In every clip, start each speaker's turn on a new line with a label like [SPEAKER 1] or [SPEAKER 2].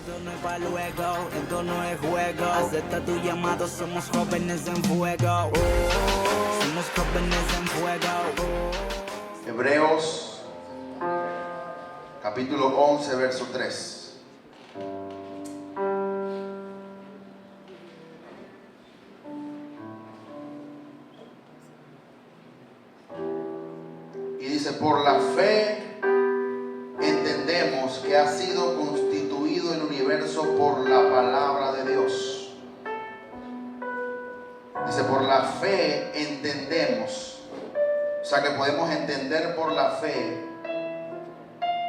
[SPEAKER 1] Esto no es para luego, esto no es juego. Acepta tu llamado, somos jóvenes en fuego. Somos jóvenes en fuego.
[SPEAKER 2] Hebreos capítulo 11, verso 3. Y dice: por la fe entendemos que ha sido constituido el universo por la palabra de Dios. Dice: por la fe entendemos. O sea que podemos entender por la fe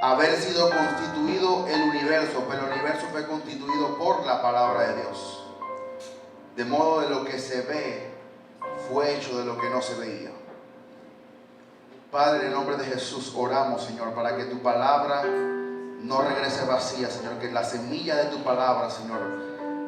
[SPEAKER 2] haber sido constituido el universo, pero el universo fue constituido por la palabra de Dios. De modo de lo que se ve fue hecho de lo que no se veía. Padre, en el nombre de Jesús oramos, Señor, para que tu palabra no regrese vacía, Señor, que la semilla de tu palabra, Señor,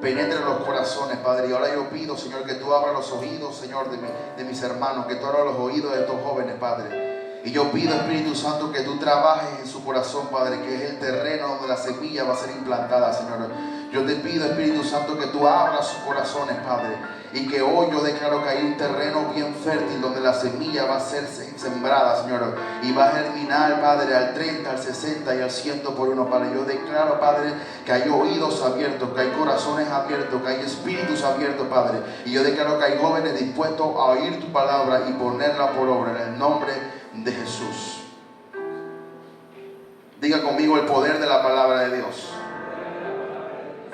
[SPEAKER 2] penetre los corazones, Padre. Y ahora yo pido, Señor, que tú abras los oídos, Señor, de mis hermanos, que tú abras los oídos de estos jóvenes, Padre. Y yo pido, Espíritu Santo, que tú trabajes en su corazón, Padre, que es el terreno donde la semilla va a ser implantada, Señor. Yo te pido, Espíritu Santo, que tú abras sus corazones, Padre, y que hoy yo declaro que hay un terreno bien fértil donde la semilla va a ser sembrada, Señor, y va a germinar, Padre, al 30, al 60 y al 100 por uno, Padre. Yo declaro, Padre, que hay oídos abiertos, que hay corazones abiertos, que hay espíritus abiertos, Padre, y yo declaro que hay jóvenes dispuestos a oír tu palabra y ponerla por obra, en el nombre de Jesús. Diga conmigo: el poder de la palabra de Dios.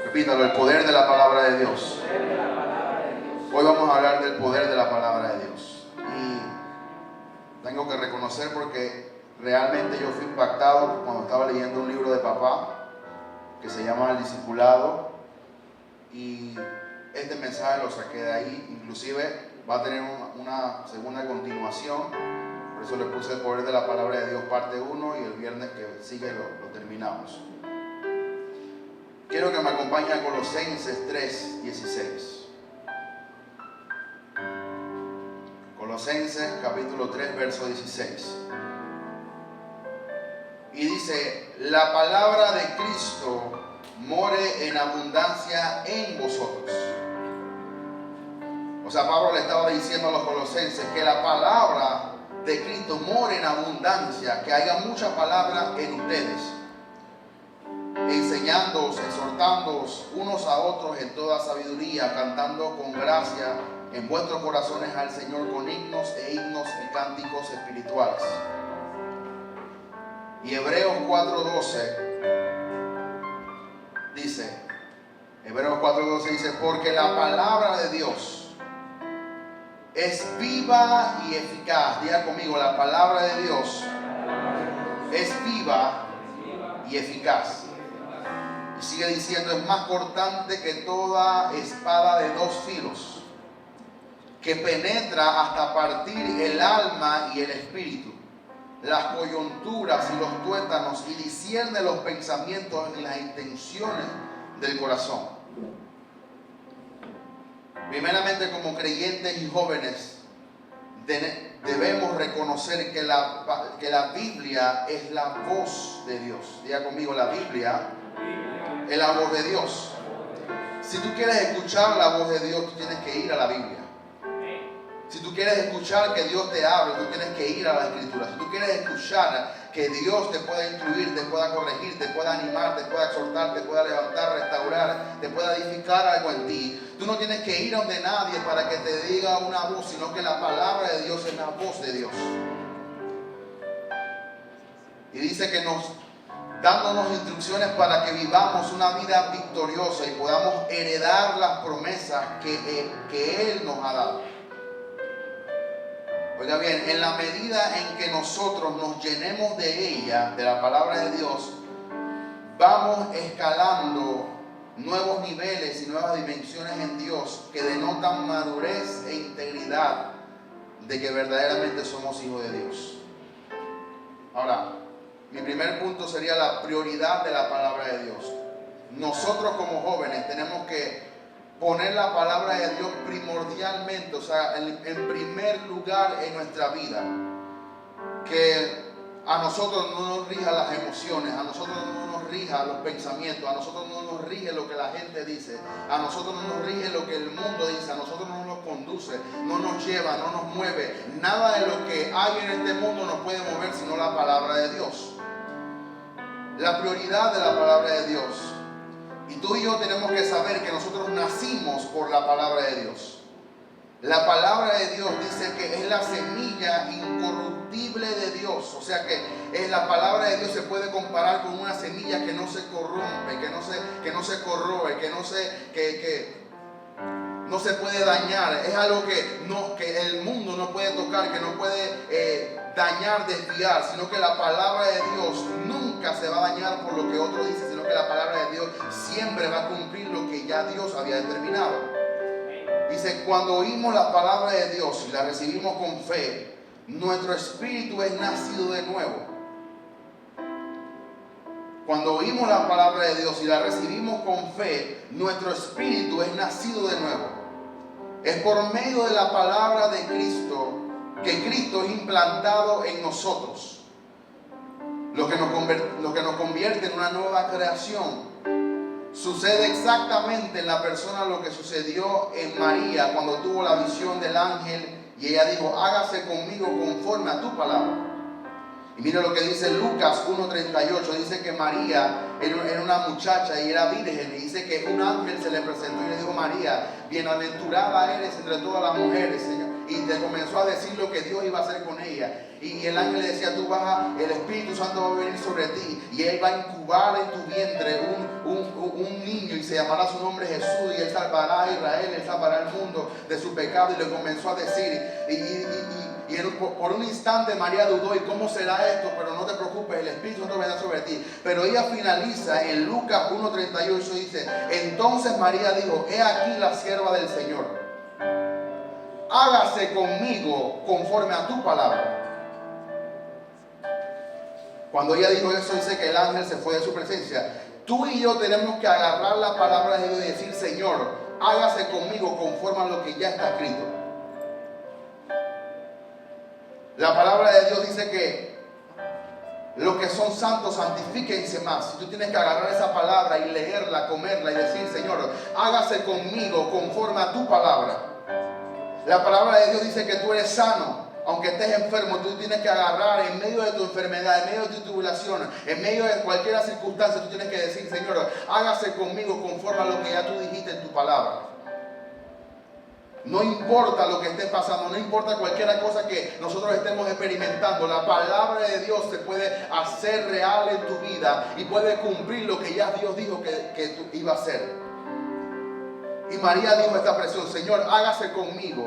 [SPEAKER 2] Repítalo: el poder de la palabra de Dios. Hoy vamos a hablar del poder de la palabra de Dios. Y tengo que reconocer, porque realmente yo fui impactado cuando estaba leyendo un libro de papá que se llama El Discipulado, y este mensaje lo saqué de ahí. Inclusive va a tener una segunda continuación, por eso le puse el poder de la palabra de Dios parte 1, y el viernes que sigue lo terminamos. Quiero que me acompañe a Colosenses 3:16. Colosenses capítulo 3, verso 16. Y dice: la palabra de Cristo more en abundancia en vosotros. O sea, Pablo le estaba diciendo a los colosenses que la palabra de Cristo more en abundancia, que haya mucha palabra en ustedes, enseñándoos, exhortándoos unos a otros en toda sabiduría, cantando con gracia en vuestros corazones al Señor con himnos y cánticos espirituales. Y Hebreos 4:12 dice, porque la palabra de Dios es viva y eficaz. Diga conmigo: la palabra de Dios es viva y eficaz. Y sigue diciendo: es más cortante que toda espada de dos filos, que penetra hasta partir el alma y el espíritu, las coyunturas y los tuétanos, y discierne los pensamientos y las intenciones del corazón. Primeramente, como creyentes y jóvenes, debemos reconocer que la Biblia es la voz de Dios. Diga conmigo: la Biblia es la voz de Dios. Si tú quieres escuchar la voz de Dios, tú tienes que ir a la Biblia. Si tú quieres escuchar que Dios te hable, tú tienes que ir a la Escritura. Si tú quieres escuchar que Dios te pueda instruir, te pueda corregir, te pueda animar, te pueda exhortar, te pueda levantar, restaurar, te pueda edificar algo en ti, tú no tienes que ir a donde nadie para que te diga una voz, sino que la palabra de Dios es la voz de Dios. Y dice que dándonos instrucciones para que vivamos una vida victoriosa y podamos heredar las promesas que Él nos ha dado. Oiga bien, en la medida en que nosotros nos llenemos de ella, de la palabra de Dios, vamos escalando nuevos niveles y nuevas dimensiones en Dios que denotan madurez e integridad de que verdaderamente somos hijos de Dios. Ahora, mi primer punto sería la prioridad de la palabra de Dios. Nosotros como jóvenes tenemos que poner la palabra de Dios primordialmente, o sea, en primer lugar en nuestra vida. Que a nosotros no nos rija las emociones, a nosotros no nos rija los pensamientos, a nosotros no nos rige lo que la gente dice, a nosotros no nos rige lo que el mundo dice, a nosotros no nos conduce, no nos lleva, no nos mueve. Nada de lo que hay en este mundo nos puede mover sino la palabra de Dios. La prioridad de la palabra de Dios. Y tú y yo tenemos que saber que nosotros nacimos por la palabra de Dios. La palabra de Dios dice que es la semilla incorruptible de Dios. O sea que la palabra de Dios se puede comparar con una semilla que no se corrompe, que no se corroe, que no se puede dañar. Es algo que el mundo no puede tocar, que no puede dañar, desviar, sino que la palabra de Dios nunca se va a dañar por lo que otro dice, sino que la palabra de Dios siempre va a cumplir lo que ya Dios había determinado. Dice, cuando oímos la palabra de Dios y la recibimos con fe, nuestro espíritu es nacido de nuevo. Cuando oímos la palabra de Dios y la recibimos con fe, nuestro espíritu es nacido de nuevo. Es por medio de la palabra de Cristo que Cristo es implantado en nosotros, lo que nos convierte en una nueva creación. Sucede exactamente en la persona lo que sucedió en María cuando tuvo la visión del ángel y ella dijo, hágase conmigo conforme a tu palabra. Y mira lo que dice Lucas 1:38, dice que María era una muchacha y era virgen, y dice que un ángel se le presentó y le dijo, María, bienaventurada eres entre todas las mujeres, Señor. Y te comenzó a decir lo que Dios iba a hacer con ella. Y el ángel le decía, el Espíritu Santo va a venir sobre ti y Él va a incubar en tu vientre un niño y se llamará su nombre Jesús, y Él salvará a Israel, Él salvará al mundo de su pecado. Y le comenzó a decir, por un instante María dudó, ¿y cómo será esto? Pero no te preocupes, el Espíritu Santo vendrá sobre ti. Pero ella finaliza en Lucas 1:38, dice, entonces María dijo, he aquí la sierva del Señor, hágase conmigo conforme a tu palabra. Cuando ella dijo eso, dice que el ángel se fue de su presencia. Tú y yo tenemos que agarrar la palabra de Dios y decir, Señor, hágase conmigo conforme a lo que ya está escrito. La palabra de Dios dice que los que son santos santifíquense más. Y tú tienes que agarrar esa palabra y leerla, comerla y decir, Señor, hágase conmigo conforme a tu palabra. La palabra de Dios dice que tú eres sano. Aunque estés enfermo, tú tienes que agarrar en medio de tu enfermedad, en medio de tu tribulación, en medio de cualquier circunstancia, tú tienes que decir, Señor, hágase conmigo conforme a lo que ya tú dijiste en tu palabra. No importa lo que esté pasando, no importa cualquier cosa que nosotros estemos experimentando, la palabra de Dios se puede hacer real en tu vida y puede cumplir lo que ya Dios dijo que tú iba a hacer. Y María dijo esta expresión, Señor, hágase conmigo.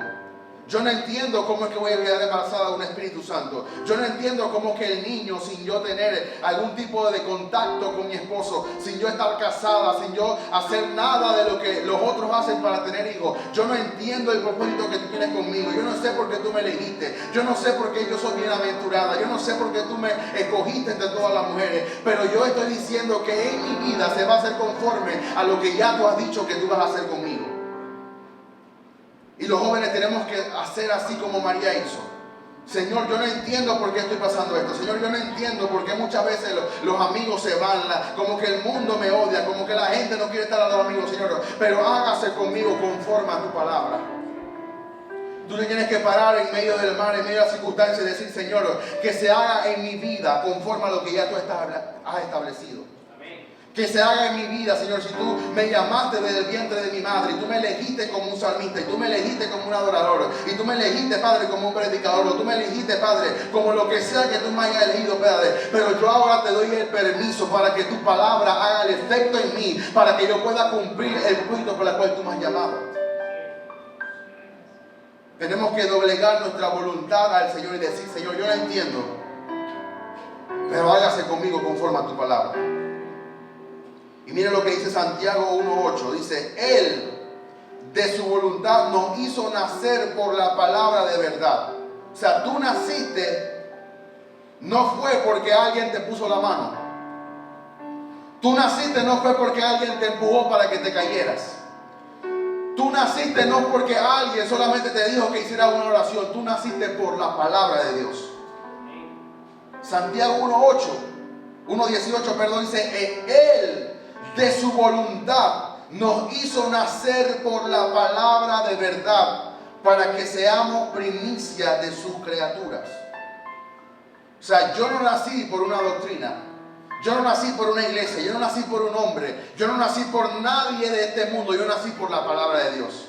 [SPEAKER 2] Yo no entiendo cómo es que voy a quedar embarazada de un Espíritu Santo. Yo no entiendo cómo es que el niño, sin yo tener algún tipo de contacto con mi esposo, sin yo estar casada, sin yo hacer nada de lo que los otros hacen para tener hijos, yo no entiendo el propósito que tú tienes conmigo. Yo no sé por qué tú me elegiste. Yo no sé por qué yo soy bienaventurada. Yo no sé por qué tú me escogiste entre todas las mujeres. Pero yo estoy diciendo que en mi vida se va a hacer conforme a lo que ya tú has dicho que tú vas a hacer conmigo. Y los jóvenes tenemos que hacer así como María hizo. Señor, yo no entiendo por qué estoy pasando esto. Señor, yo no entiendo por qué muchas veces los amigos se van, como que el mundo me odia, como que la gente no quiere estar a los amigos, Señor. Pero hágase conmigo conforme a tu palabra. Tú te tienes que parar en medio del mar, en medio de las circunstancias y decir, Señor, que se haga en mi vida conforme a lo que ya tú has establecido. Que se haga en mi vida, Señor. Si tú me llamaste desde el vientre de mi madre, y tú me elegiste como un salmista, y tú me elegiste como un adorador, y tú me elegiste, Padre, como un predicador, o tú me elegiste, Padre, como lo que sea que tú me hayas elegido, Padre. Pero yo ahora te doy el permiso para que tu palabra haga el efecto en mí, para que yo pueda cumplir el propósito por el cual tú me has llamado. Tenemos que doblegar nuestra voluntad al Señor y decir, Señor, yo no entiendo, pero hágase conmigo conforme a tu palabra. Y mire lo que dice Santiago 1:8. Dice, Él de su voluntad nos hizo nacer por la palabra de verdad. O sea, tú naciste, no fue porque alguien te puso la mano. Tú naciste no fue porque alguien te empujó para que te cayeras. Tú naciste no porque alguien solamente te dijo que hicieras una oración. Tú naciste por la palabra de Dios. Santiago 1:18, perdón, dice, Él de su voluntad nos hizo nacer por la palabra de verdad, para que seamos primicia de sus criaturas. O sea, yo no nací por una doctrina, yo no nací por una iglesia, yo no nací por un hombre, yo no nací por nadie de este mundo, yo nací por la palabra de Dios.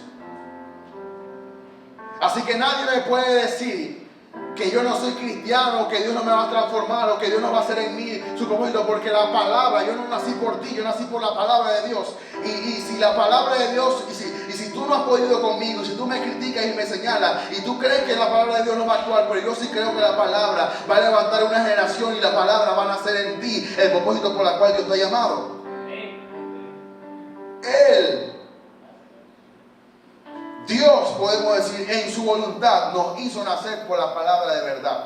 [SPEAKER 2] Así que nadie me puede decir que yo no soy cristiano, que Dios no me va a transformar, o que Dios no va a hacer en mí su propósito, porque la palabra, yo no nací por ti, yo nací por la palabra de Dios. Y si la palabra de Dios, y si tú no has podido conmigo, si tú me criticas y me señalas, y tú crees que la palabra de Dios no va a actuar, pero yo sí creo que la palabra va a levantar una generación, y la palabra va a hacer en ti el propósito por el cual Dios te ha llamado. Dios, podemos decir, en su voluntad nos hizo nacer por la palabra de verdad.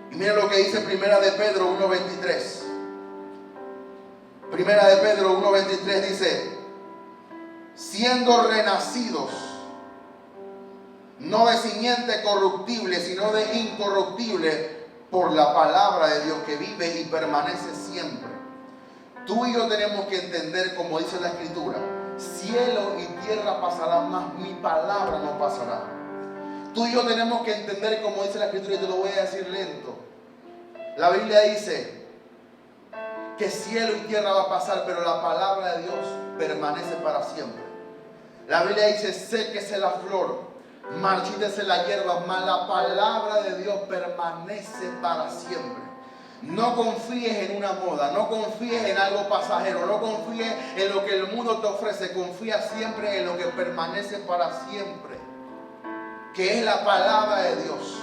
[SPEAKER 2] Y miren lo que dice Primera de Pedro 1:23. Primera de Pedro 1:23 dice, siendo renacidos, no de simiente corruptible, sino de incorruptible, por la palabra de Dios que vive y permanece siempre. Tú y yo tenemos que entender, como dice la Escritura, cielo y tierra pasarán, mas mi palabra no pasará. Tú y yo tenemos que entender, como dice la Escritura, y te lo voy a decir lento. La Biblia dice que cielo y tierra va a pasar, pero la palabra de Dios permanece para siempre. La Biblia dice, séquese la flor, marchítese la hierba, mas la palabra de Dios permanece para siempre. No confíes en una moda, no confíes en algo pasajero, no confíes en lo que el mundo te ofrece, confía siempre en lo que permanece para siempre, que es la palabra de Dios.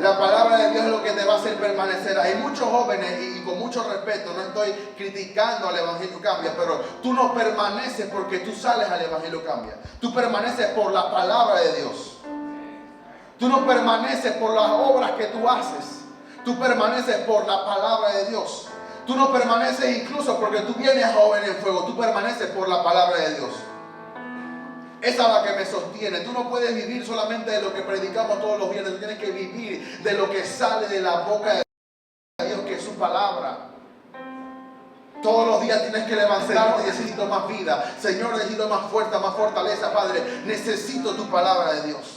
[SPEAKER 2] La palabra de Dios es lo que te va a hacer permanecer. Hay muchos jóvenes, y con mucho respeto, no estoy criticando al Evangelio Cambia, pero tú no permaneces porque tú sales al Evangelio Cambia. Tú permaneces por la palabra de Dios. Tú no permaneces por las obras que tú haces. Tú permaneces por la palabra de Dios. Tú no permaneces incluso porque tú vienes a Joven en Fuego. Tú permaneces por la palabra de Dios. Esa es la que me sostiene. Tú no puedes vivir solamente de lo que predicamos todos los viernes. Tú tienes que vivir de lo que sale de la boca de Dios, que es su palabra. Todos los días tienes que levantarte. Necesito más vida. Señor, necesito más fuerza, más fortaleza, Padre. Necesito tu palabra de Dios.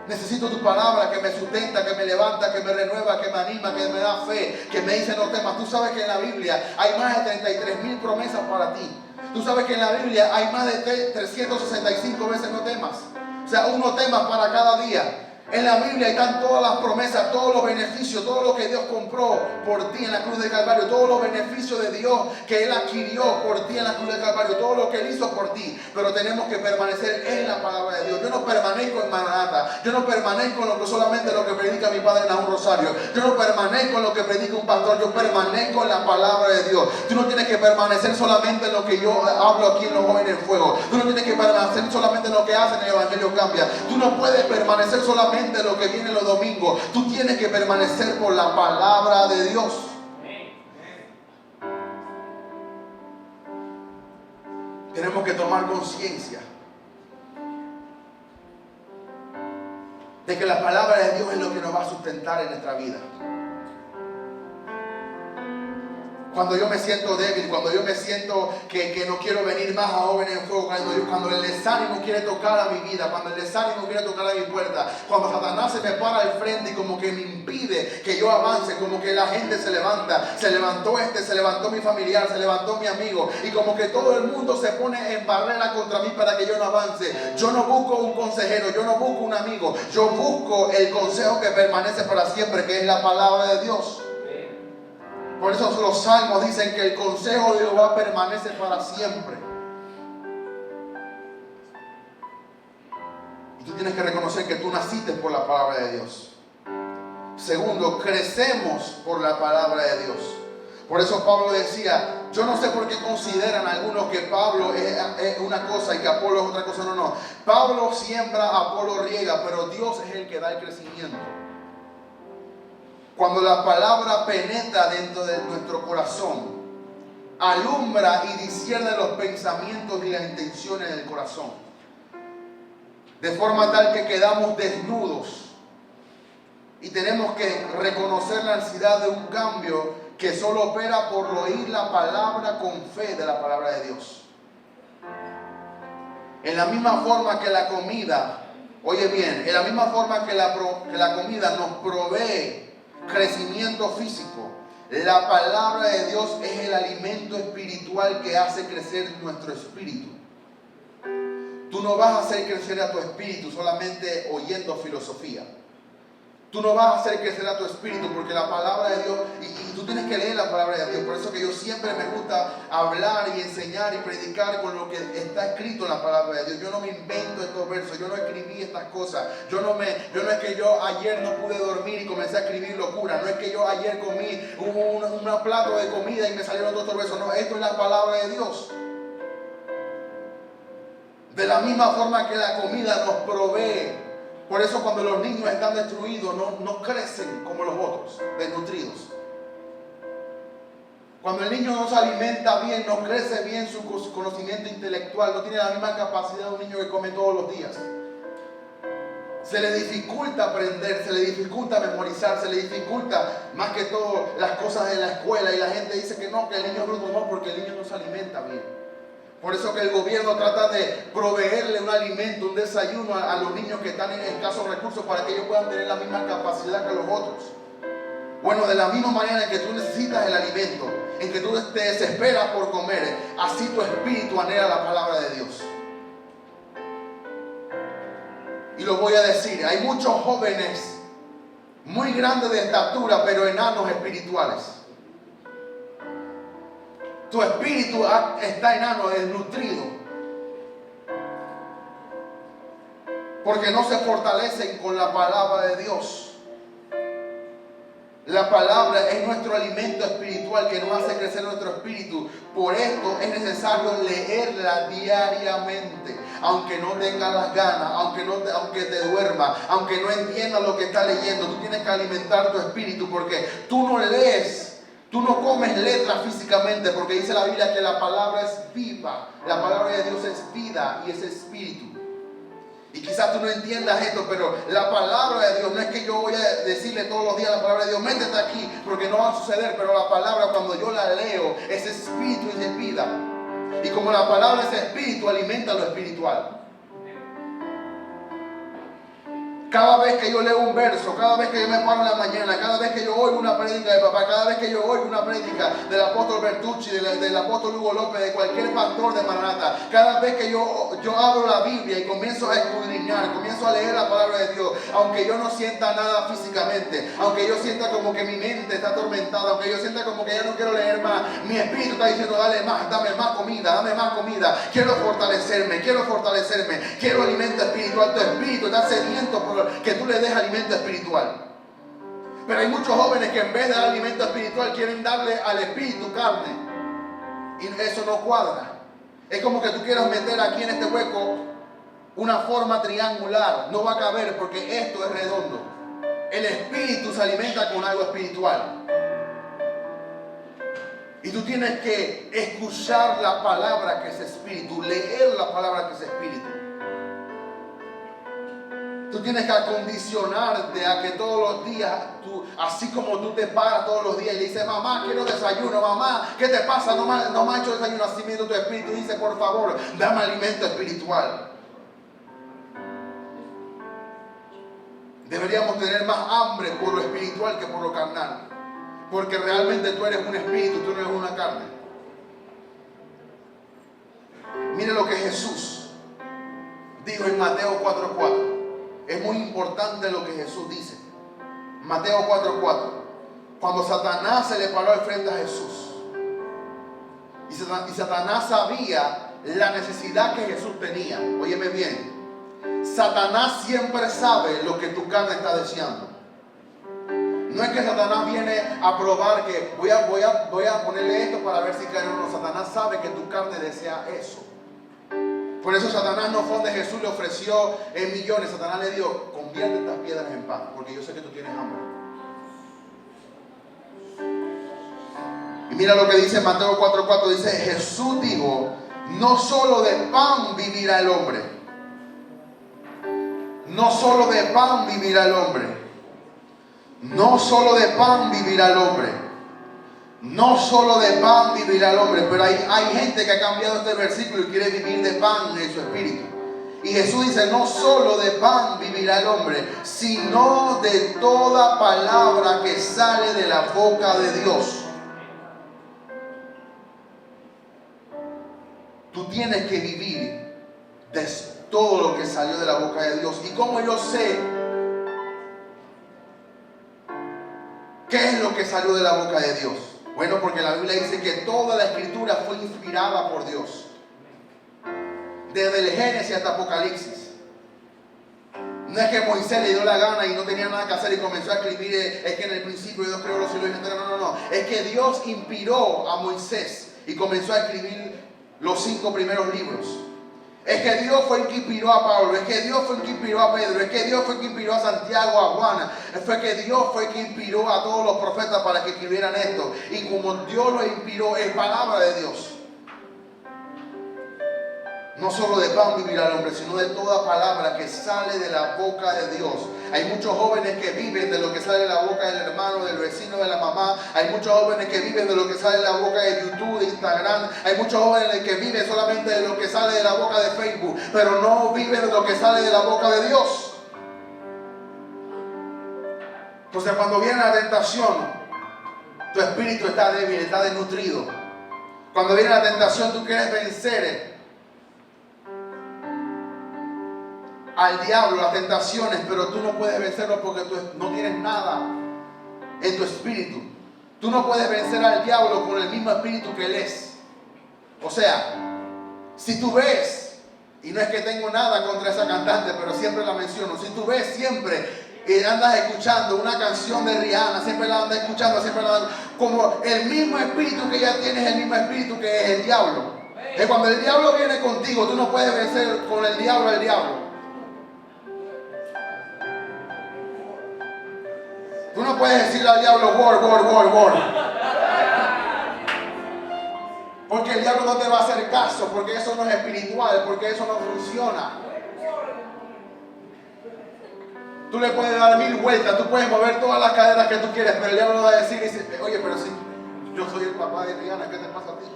[SPEAKER 2] Necesito tu palabra que me sustenta, que me levanta, que me renueva, que me anima, que me da fe, que me dice no temas. Tú sabes que en la Biblia hay más de 33,000 promesas para ti. Tú sabes que en la Biblia hay más de 365 veces no temas. O sea, un no temas para cada día. En la Biblia están todas las promesas, todos los beneficios, todo lo que Dios compró por ti en la cruz de Calvario, todos los beneficios de Dios que Él adquirió por ti en la cruz de Calvario, todo lo que Él hizo por ti. Pero tenemos que permanecer en la palabra de Dios. Yo no permanezco en Maranata, yo no permanezco en solamente lo que predica mi padre Nahum Rosario, yo no permanezco en lo que predica un pastor, yo permanezco en la palabra de Dios. Tú no tienes que permanecer solamente en lo que yo hablo aquí en Los Jóvenes en Fuego. Tú no tienes que permanecer solamente en lo que hacen en el Evangelio Cambia. Tú no puedes permanecer solamente de lo que viene los domingos. Tú tienes que permanecer por la palabra de Dios. Tenemos que tomar conciencia de que la palabra de Dios es lo que nos va a sustentar en nuestra vida. Cuando yo me siento débil, cuando yo me siento que no quiero venir más a Jóvenes en Fuego, cuando el desánimo quiere tocar a mi vida, cuando el desánimo quiere tocar a mi puerta, cuando Satanás se me para al frente y como que me impide que yo avance, como que la gente se levanta, se levantó se levantó mi familiar, se levantó mi amigo, y como que todo el mundo se pone en barrera contra mí para que yo no avance. Yo no busco un consejero, yo no busco un amigo, yo busco el consejo que permanece para siempre, que es la palabra de Dios. Por eso los salmos dicen que el consejo de Jehová permanece para siempre. Y tú tienes que reconocer que tú naciste por la palabra de Dios. Segundo, crecemos por la palabra de Dios. Por eso Pablo decía, yo no sé por qué consideran algunos que Pablo es una cosa y que Apolo es otra cosa. No. Pablo siembra, Apolo riega, pero Dios es el que da el crecimiento. Cuando la palabra penetra dentro de nuestro corazón, alumbra y discierne los pensamientos y las intenciones del corazón, de forma tal que quedamos desnudos Y tenemos que reconocer la necesidad de un cambio que solo opera por oír la palabra con fe de la palabra de Dios. En la misma forma que la comida, oye bien, en la misma forma que la comida nos provee crecimiento físico, la palabra de Dios es el alimento espiritual que hace crecer nuestro espíritu. Tú no vas a hacer crecer a tu espíritu solamente oyendo filosofía. Tú no vas a hacer crecer a tu espíritu porque la palabra de Dios, y tú tienes que leer la palabra de Dios. Por eso que yo siempre me gusta hablar y enseñar y predicar con lo que está escrito en la palabra de Dios. Yo no me invento estos versos, yo no escribí estas cosas. Yo no es que yo ayer no pude dormir y comencé a escribir locura. No es que yo ayer comí un plato de comida y me salieron otros versos. No, esto es la palabra de Dios. De la misma forma que la comida nos provee. Por eso cuando los niños están destruidos no crecen como los otros, desnutridos. Cuando el niño no se alimenta bien, no crece bien su conocimiento intelectual, no tiene la misma capacidad de un niño que come todos los días. Se le dificulta aprender, se le dificulta memorizar, se le dificulta más que todo las cosas de la escuela. Y la gente dice que no, que el niño es bruto, no, porque el niño no se alimenta bien. Por eso que el gobierno trata de proveerle un alimento, un desayuno a los niños que están en escasos recursos para que ellos puedan tener la misma capacidad que los otros. Bueno, de la misma manera en que tú necesitas el alimento, en que tú te desesperas por comer, así tu espíritu anhela la palabra de Dios. Y lo voy a decir, hay muchos jóvenes muy grandes de estatura, pero enanos espirituales. Tu espíritu está enano, desnutrido. Porque no se fortalecen con la palabra de Dios. La palabra es nuestro alimento espiritual que nos hace crecer nuestro espíritu. Por esto es necesario leerla diariamente. Aunque no tengas las ganas, aunque te duermas, aunque no entiendas lo que estás leyendo, tú tienes que alimentar tu espíritu porque tú no lees. Tú no comes letras físicamente porque dice la Biblia que la palabra es viva. La palabra de Dios es vida y es espíritu. Y quizás tú no entiendas esto, pero la palabra de Dios no es que yo voy a decirle todos los días la palabra de Dios, métete aquí porque no va a suceder. Pero la palabra cuando yo la leo es espíritu y es vida. Y como la palabra es espíritu, alimenta lo espiritual. Cada vez que yo leo un verso, cada vez que yo me paro en la mañana, cada vez que yo oigo una prédica de papá, cada vez que yo oigo una prédica del apóstol Bertucci, del apóstol Hugo López, de cualquier pastor de Maranata, cada vez que yo abro la Biblia y comienzo a escudriñar, comienzo a leer la palabra de Dios, aunque yo no sienta nada físicamente, aunque yo sienta como que mi mente está atormentada, aunque yo sienta como que ya no quiero leer más, mi espíritu está diciendo, dale más, dame más comida, quiero fortalecerme, quiero alimento espiritual. Tu espíritu está sediento por que tú le des alimento espiritual. Pero hay muchos jóvenes que en vez de dar alimento espiritual quieren darle al espíritu carne. Y eso no cuadra. Es como que tú quieras meter aquí en este hueco una forma triangular. No va a caber porque esto es redondo. El espíritu se alimenta con algo espiritual. Y tú tienes que escuchar la palabra que es espíritu, leer la palabra que es espíritu. Tú tienes que acondicionarte a que todos los días, así como tú te paras todos los días y le dices, mamá, quiero desayuno, mamá, ¿qué te pasa? No me ha hecho desayuno. Así mismo tu espíritu dice, por favor, dame alimento espiritual. Deberíamos tener más hambre por lo espiritual que por lo carnal. Porque realmente tú eres un espíritu, tú no eres una carne. Mire lo que Jesús dijo en Mateo 4:4. Es muy importante lo que Jesús dice. Mateo 4:4. Cuando Satanás se le paró al frente a Jesús. Y Satanás sabía la necesidad que Jesús tenía. Óyeme bien. Satanás siempre sabe lo que tu carne está deseando. No es que Satanás viene a probar que voy a ponerle esto para ver si cae o no. Satanás sabe que tu carne desea eso. Por eso Satanás no fue donde Jesús le ofreció millones. Satanás le dijo, convierte estas piedras en pan, porque yo sé que tú tienes hambre. Y mira lo que dice Mateo 4:4. Dice, Jesús dijo, no solo de pan vivirá el hombre. No solo de pan vivirá el hombre, No solo de pan vivirá el hombre. No solo de pan vivirá el hombre. Pero hay gente que ha cambiado este versículo y quiere vivir de pan en su espíritu. Y Jesús dice, no solo de pan vivirá el hombre, sino de toda palabra que sale de la boca de Dios. Tú tienes que vivir de todo lo que salió de la boca de Dios. ¿Y cómo yo sé qué es lo que salió de la boca de Dios? Bueno, porque la Biblia dice que toda la escritura fue inspirada por Dios. Desde el Génesis hasta Apocalipsis. No es que Moisés le dio la gana y no tenía nada que hacer y comenzó a escribir, es que en el principio Dios creó los cielos y la tierra. No. Es que Dios inspiró a Moisés y comenzó a escribir los 5 primeros libros. Es que Dios fue el que inspiró a Pablo. Es que Dios fue el que inspiró a Pedro. Es que Dios fue el que inspiró a Santiago, a Juana. Fue que Dios fue el que inspiró a todos los profetas para que escribieran esto. Y como Dios lo inspiró, es palabra de Dios. No solo de pan vivirá el hombre, sino de toda palabra que sale de la boca de Dios. Hay muchos jóvenes que viven de lo que sale de la boca del hermano, del vecino, de la mamá. Hay muchos jóvenes que viven de lo que sale de la boca de YouTube, de Instagram. Hay muchos jóvenes que viven solamente de lo que sale de la boca de Facebook, pero no viven de lo que sale de la boca de Dios. Entonces, cuando viene la tentación, tu espíritu está débil, está desnutrido. Cuando viene la tentación, tú quieres vencer al diablo, las tentaciones, pero tú no puedes vencerlo porque tú no tienes nada en tu espíritu. Tú no puedes vencer al diablo con el mismo espíritu que él es. O sea, si tú ves, y no es que tengo nada contra esa cantante, pero siempre la menciono, si tú ves siempre y andas escuchando una canción de Rihanna, siempre la andas escuchando, como el mismo espíritu que ella tiene es el mismo espíritu que es el diablo. Que cuando el diablo viene contigo, tú no puedes vencer con el diablo al diablo. Tú no puedes decirle al diablo, war. Porque el diablo no te va a hacer caso, porque eso no es espiritual, porque eso no funciona. Tú le puedes dar 1000 vueltas, tú puedes mover todas las caderas que tú quieres, pero el diablo va a decir, oye, pero si yo soy el papá de Rihanna, ¿qué te pasa a ti?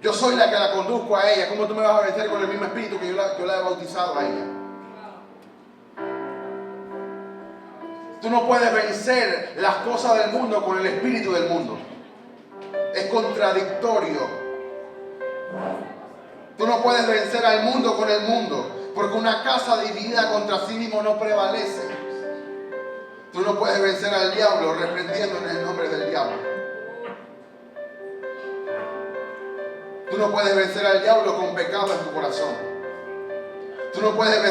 [SPEAKER 2] Yo soy la que la conduzco a ella, ¿cómo tú me vas a vencer con el mismo espíritu que yo la he bautizado a ella? Tú no puedes vencer las cosas del mundo con el espíritu del mundo. Es contradictorio. Tú no puedes vencer al mundo con el mundo, porque una casa dividida contra sí mismo no prevalece. Tú no puedes vencer al diablo reprendiendo en el nombre del diablo. Tú no puedes vencer al diablo con pecado en tu corazón. Tú no puedes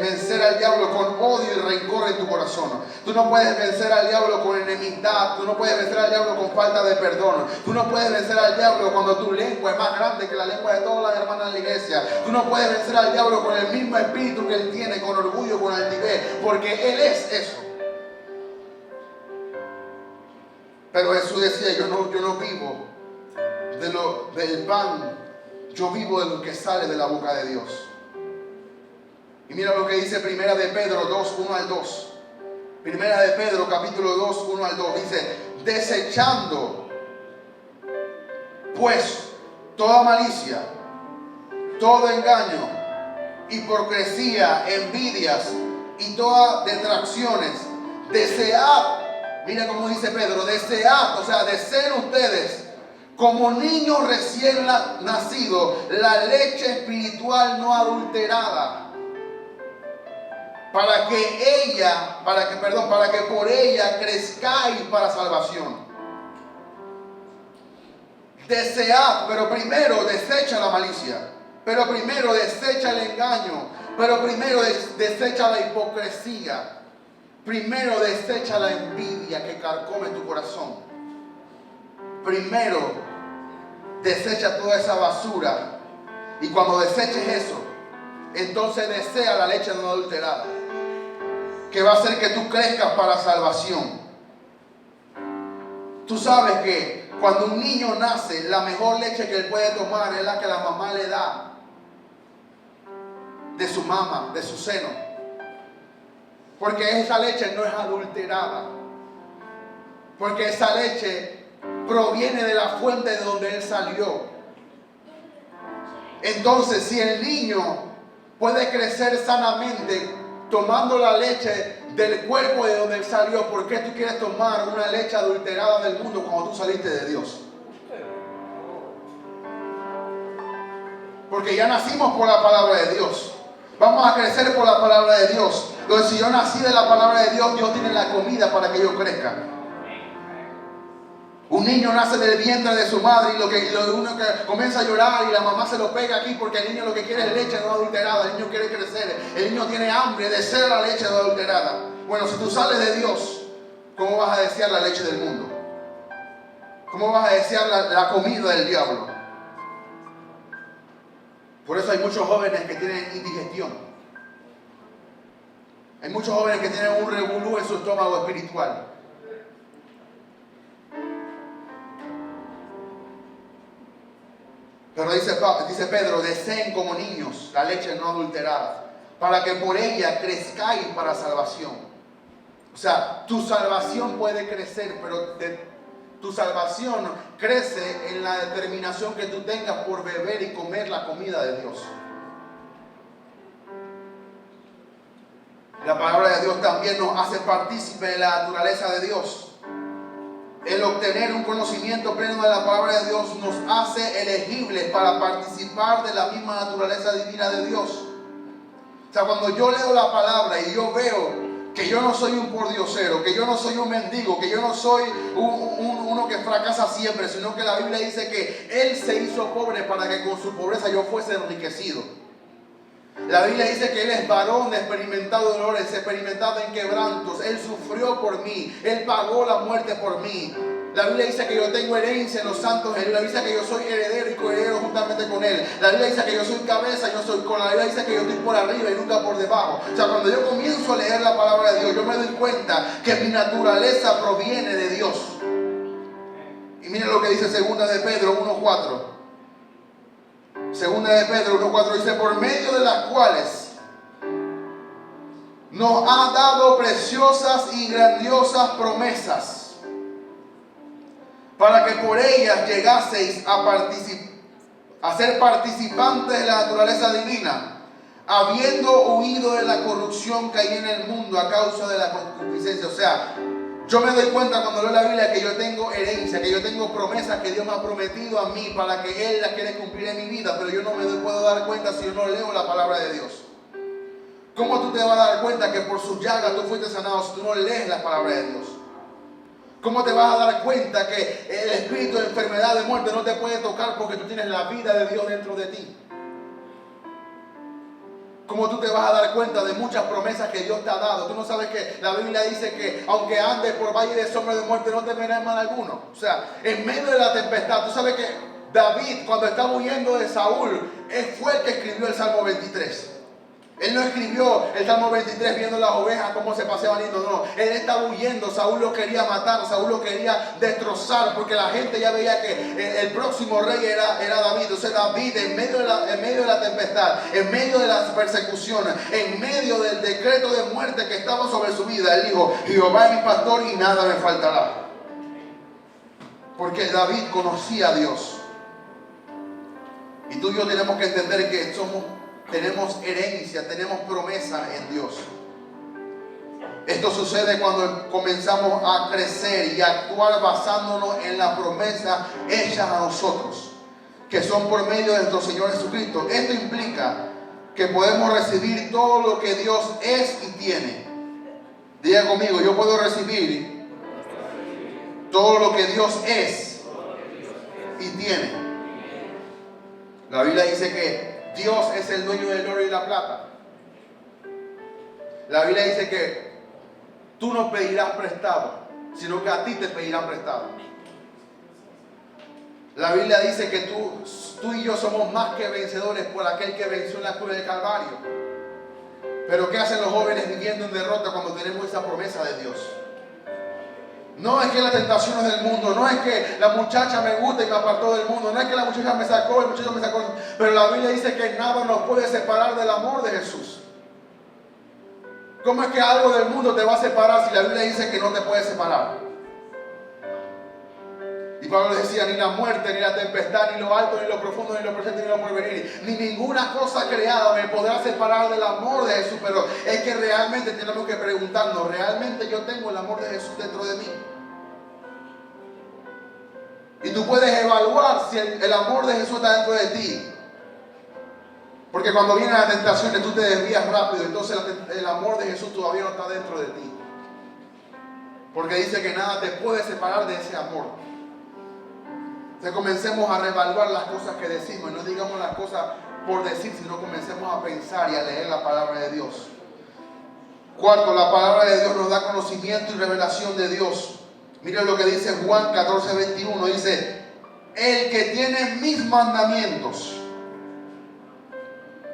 [SPEAKER 2] vencer al diablo con odio y rencor en tu corazón. Tú no puedes vencer al diablo con enemistad. Tú no puedes vencer al diablo con falta de perdón. Tú no puedes vencer al diablo cuando tu lengua es más grande que la lengua de todas las hermanas de la iglesia. Tú no puedes vencer al diablo con el mismo espíritu que él tiene, con orgullo, con altivez, porque él es eso. Pero Jesús decía, yo no vivo del pan, yo vivo de lo que sale de la boca de Dios. Y mira lo que dice Primera de Pedro 2, 1 al 2. Primera de Pedro capítulo 2, 1 al 2. Dice, desechando pues toda malicia, todo engaño, hipocresía, envidias y todas detracciones. Desead, mira cómo dice Pedro, desead, o sea, deseen ustedes como niños recién nacidos la leche espiritual no adulterada, para que por ella crezcáis para salvación. Desead, pero primero desecha la malicia, pero primero desecha el engaño, pero primero desecha la hipocresía, primero desecha la envidia que carcome tu corazón. Primero desecha toda esa basura, y cuando deseches eso, entonces desea la leche no adulterada, que va a hacer que tú crezcas para salvación. Tú sabes que cuando un niño nace, la mejor leche que él puede tomar es la que la mamá le da de su mama, de su seno. Porque esa leche no es adulterada. Porque esa leche proviene de la fuente de donde él salió. Entonces, si el niño puede crecer sanamente tomando la leche del cuerpo de donde él salió, ¿por qué tú quieres tomar una leche adulterada del mundo cuando tú saliste de Dios? Porque ya nacimos por la palabra de Dios. Vamos a crecer por la palabra de Dios. Entonces, si yo nací de la palabra de Dios, Dios tiene la comida para que yo crezca. Un niño nace del vientre de su madre y uno que comienza a llorar y la mamá se lo pega aquí porque el niño lo que quiere es leche no adulterada. El niño quiere crecer. El niño tiene hambre, desea la leche no adulterada. Bueno, si tú sales de Dios, ¿cómo vas a desear la leche del mundo? ¿Cómo vas a desear la comida del diablo? Por eso hay muchos jóvenes que tienen indigestión. Hay muchos jóvenes que tienen un revolú en su estómago espiritual. Pero dice Pedro, deseen como niños la leche no adulterada, para que por ella crezcáis para salvación. O sea, tu salvación puede crecer, pero tu salvación crece en la determinación que tú tengas por beber y comer la comida de Dios. La palabra de Dios también nos hace partícipe de la naturaleza de Dios. El obtener un conocimiento pleno de la palabra de Dios nos hace elegibles para participar de la misma naturaleza divina de Dios. O sea, cuando yo leo la palabra y yo veo que yo no soy un pordiosero, que yo no soy un mendigo, que yo no soy uno que fracasa siempre, sino que la Biblia dice que Él se hizo pobre para que con su pobreza yo fuese enriquecido. La Biblia dice que Él es varón de experimentado dolores, experimentado en quebrantos. Él sufrió por mí, Él pagó la muerte por mí. La Biblia dice que yo tengo herencia en los santos. La Biblia dice que yo soy heredero y coheredero juntamente con Él. La Biblia dice que yo soy cabeza y no soy cola. La Biblia dice que yo estoy por arriba y nunca por debajo. O sea, cuando yo comienzo a leer la palabra de Dios, yo me doy cuenta que mi naturaleza proviene de Dios. Y miren lo que dice 2 de Pedro 1:4. Segunda de Pedro 1:4 dice, por medio de las cuales nos ha dado preciosas y grandiosas promesas, para que por ellas llegaseis a ser participantes de la naturaleza divina, habiendo huido de la corrupción que hay en el mundo a causa de la concupiscencia. O sea, yo me doy cuenta cuando leo la Biblia que yo tengo herencia, que yo tengo promesas que Dios me ha prometido a mí para que Él las quiere cumplir en mi vida, pero yo no me puedo dar cuenta si yo no leo la palabra de Dios. ¿Cómo tú te vas a dar cuenta que por sus llagas tú fuiste sanado si tú no lees la palabra de Dios? ¿Cómo te vas a dar cuenta que el espíritu de enfermedad, de muerte no te puede tocar porque tú tienes la vida de Dios dentro de ti? ¿Cómo tú te vas a dar cuenta de muchas promesas que Dios te ha dado? Tú no sabes que la Biblia dice que aunque andes por valle de sombra de muerte no temerás mal alguno. O sea, en medio de la tempestad, tú sabes que David, cuando estaba huyendo de Saúl, él fue el que escribió el Salmo 23. Él no escribió el Salmo 23 viendo las ovejas cómo se paseaban lindo, no. Él estaba huyendo, Saúl lo quería matar, Saúl lo quería destrozar, porque la gente ya veía que el próximo rey era David. Entonces David, en medio de la tempestad, en medio de las persecuciones, en medio del decreto de muerte que estaba sobre su vida, él dijo, Jehová es mi pastor y nada me faltará. Porque David conocía a Dios. Y tú y yo tenemos que entender que tenemos herencia, tenemos promesa en Dios. Esto sucede cuando comenzamos a crecer y a actuar basándonos en la promesa hecha a nosotros, que son por medio de nuestro Señor Jesucristo. Esto implica que podemos recibir todo lo que Dios es y tiene. Diga conmigo, yo puedo recibir todo lo que Dios es y tiene. La Biblia dice que Dios es el dueño del oro y la plata. La Biblia dice que tú no pedirás prestado, sino que a ti te pedirán prestado. La Biblia dice que tú y yo somos más que vencedores por aquel que venció en la cruz del Calvario. Pero ¿qué hacen los jóvenes viviendo en derrota cuando tenemos esa promesa de Dios? No es que las tentaciones del mundo, no es que la muchacha me gusta y me apartó del mundo, no es que la muchacha me sacó, el muchacho me sacó, pero la Biblia dice que nada nos puede separar del amor de Jesús. ¿Cómo es que algo del mundo te va a separar si la Biblia dice que no te puede separar? Y Pablo decía, ni la muerte, ni la tempestad, ni lo alto, ni lo profundo, ni lo presente, ni lo porvenir, ni ninguna cosa creada me podrá separar del amor de Jesús. Pero es que realmente tenemos que preguntarnos, ¿realmente yo tengo el amor de Jesús dentro de mí? Y tú puedes evaluar si el amor de Jesús está dentro de ti. Porque cuando vienen las tentaciones tú te desvías rápido, entonces el amor de Jesús todavía no está dentro de ti. Porque dice que nada te puede separar de ese amor. Entonces comencemos a reevaluar las cosas que decimos, y no digamos las cosas por decir, sino comencemos a pensar y a leer la palabra de Dios. Cuarto, la palabra de Dios nos da conocimiento y revelación de Dios. Miren lo que dice Juan 14:21, dice, el que tiene mis mandamientos.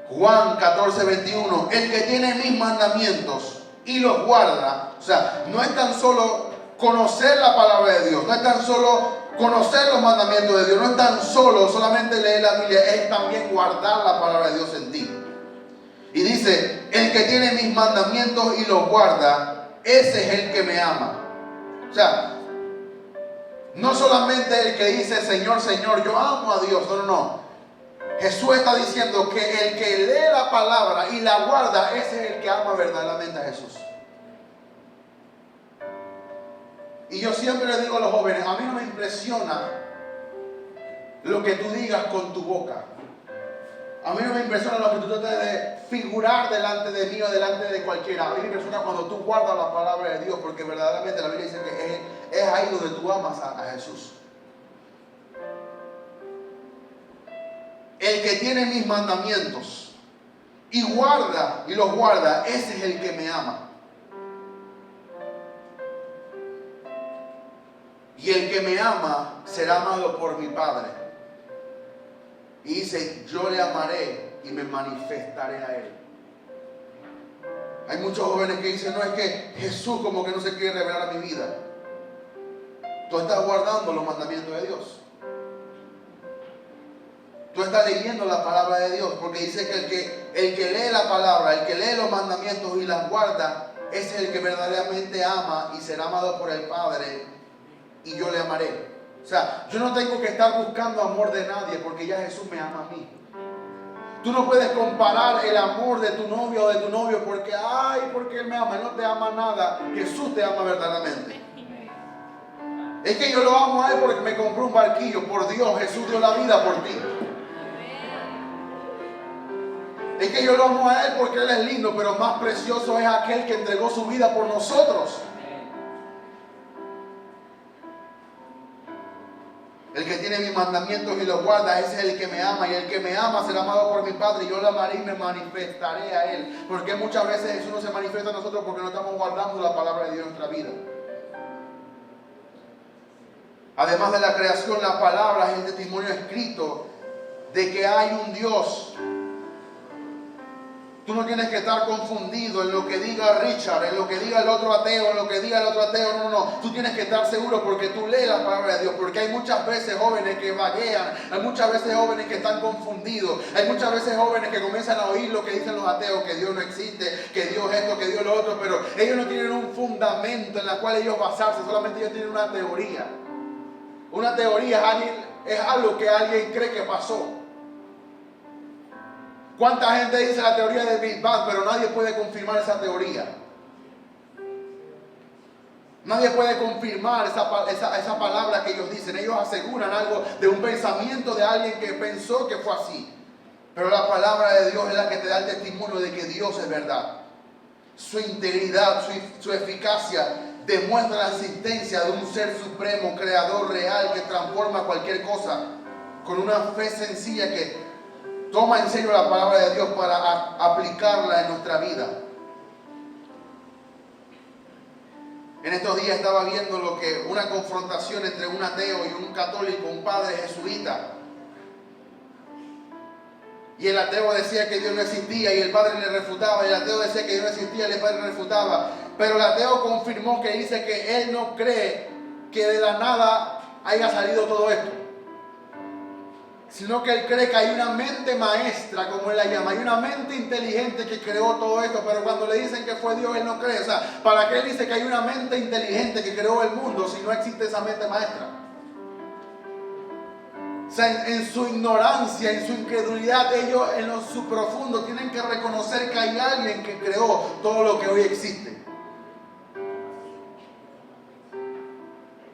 [SPEAKER 2] Juan 14:21, el que tiene mis mandamientos y los guarda. O sea, no es tan solo conocer la palabra de Dios, no es tan solo conocer los mandamientos de Dios, no es tan solo solamente leer la Biblia, es también guardar la palabra de Dios en ti. Y dice, el que tiene mis mandamientos y los guarda, ese es el que me ama. O sea, no solamente el que dice, Señor, Señor, yo amo a Dios, no. Jesús está diciendo que el que lee la palabra y la guarda, ese es el que ama verdaderamente a Jesús. Y yo siempre le digo a los jóvenes, a mí no me impresiona lo que tú digas con tu boca. A mí no me impresiona lo que tú trates de figurar delante de mí o delante de cualquiera. A mí me impresiona cuando tú guardas la palabra de Dios, porque verdaderamente la Biblia dice que es ahí donde tú amas a Jesús. El que tiene mis mandamientos y guarda y los guarda, ese es el que me ama. Y el que me ama será amado por mi Padre. Y dice, yo le amaré y me manifestaré a él. Hay muchos jóvenes que dicen, no, es que Jesús como que no se quiere revelar a mi vida. Tú estás guardando los mandamientos de Dios. Tú estás leyendo la palabra de Dios, porque dice que el que lee la palabra, el que lee los mandamientos y las guarda, ese es el que verdaderamente ama y será amado por el Padre, y yo le amaré. O sea, yo no tengo que estar buscando amor de nadie, porque ya Jesús me ama a mí. Tú no puedes comparar el amor de tu novio o de tu novio porque él me ama. Él no te ama nada. Jesús te ama verdaderamente. Es que yo lo amo a él porque me compró un barquillo. Por Dios, Jesús dio la vida por ti. Es que yo lo amo a él porque él es lindo, pero más precioso es aquel que entregó su vida por nosotros. El que tiene mis mandamientos y los guarda, ese es el que me ama. Y el que me ama será amado por mi Padre. Y yo lo amaré y me manifestaré a él. Porque muchas veces Jesús no se manifiesta a nosotros porque no estamos guardando la palabra de Dios en nuestra vida. Además de la creación, la palabra es el testimonio escrito de que hay un Dios. Tú no tienes que estar confundido en lo que diga Richard, en lo que diga el otro ateo, en lo que diga el otro ateo. No. Tú tienes que estar seguro porque tú lees la palabra de Dios. Porque hay muchas veces jóvenes que vaguean, hay muchas veces jóvenes que están confundidos, hay muchas veces jóvenes que comienzan a oír lo que dicen los ateos, que Dios no existe, que Dios esto, que Dios lo otro, pero ellos no tienen un fundamento en el cual ellos basarse, solamente ellos tienen una teoría. Una teoría es algo que alguien cree que pasó. ¿Cuánta gente dice la teoría del Big Bang, pero nadie puede confirmar esa teoría? Nadie puede confirmar esa palabra que ellos dicen. Ellos aseguran algo de un pensamiento de alguien que pensó que fue así. Pero la palabra de Dios es la que te da el testimonio de que Dios es verdad. Su integridad, su eficacia demuestra la existencia de un ser supremo, creador real, que transforma cualquier cosa con una fe sencilla que toma en serio la palabra de Dios para aplicarla en nuestra vida. En estos días estaba viendo una confrontación entre un ateo y un católico, un padre jesuita. Y el ateo decía que Dios no existía y el padre le refutaba. Y el ateo decía que Dios no existía y el padre le refutaba. Pero el ateo confirmó que dice que él no cree que de la nada haya salido todo esto. sino que él cree que hay una mente maestra, como él la llama, hay una mente inteligente que creó todo esto, pero cuando le dicen que fue Dios, él no cree. O sea, ¿para qué él dice que hay una mente inteligente que creó el mundo si no existe esa mente maestra? O sea, en su ignorancia, en su incredulidad, ellos en su profundo tienen que reconocer que hay alguien que creó todo lo que hoy existe.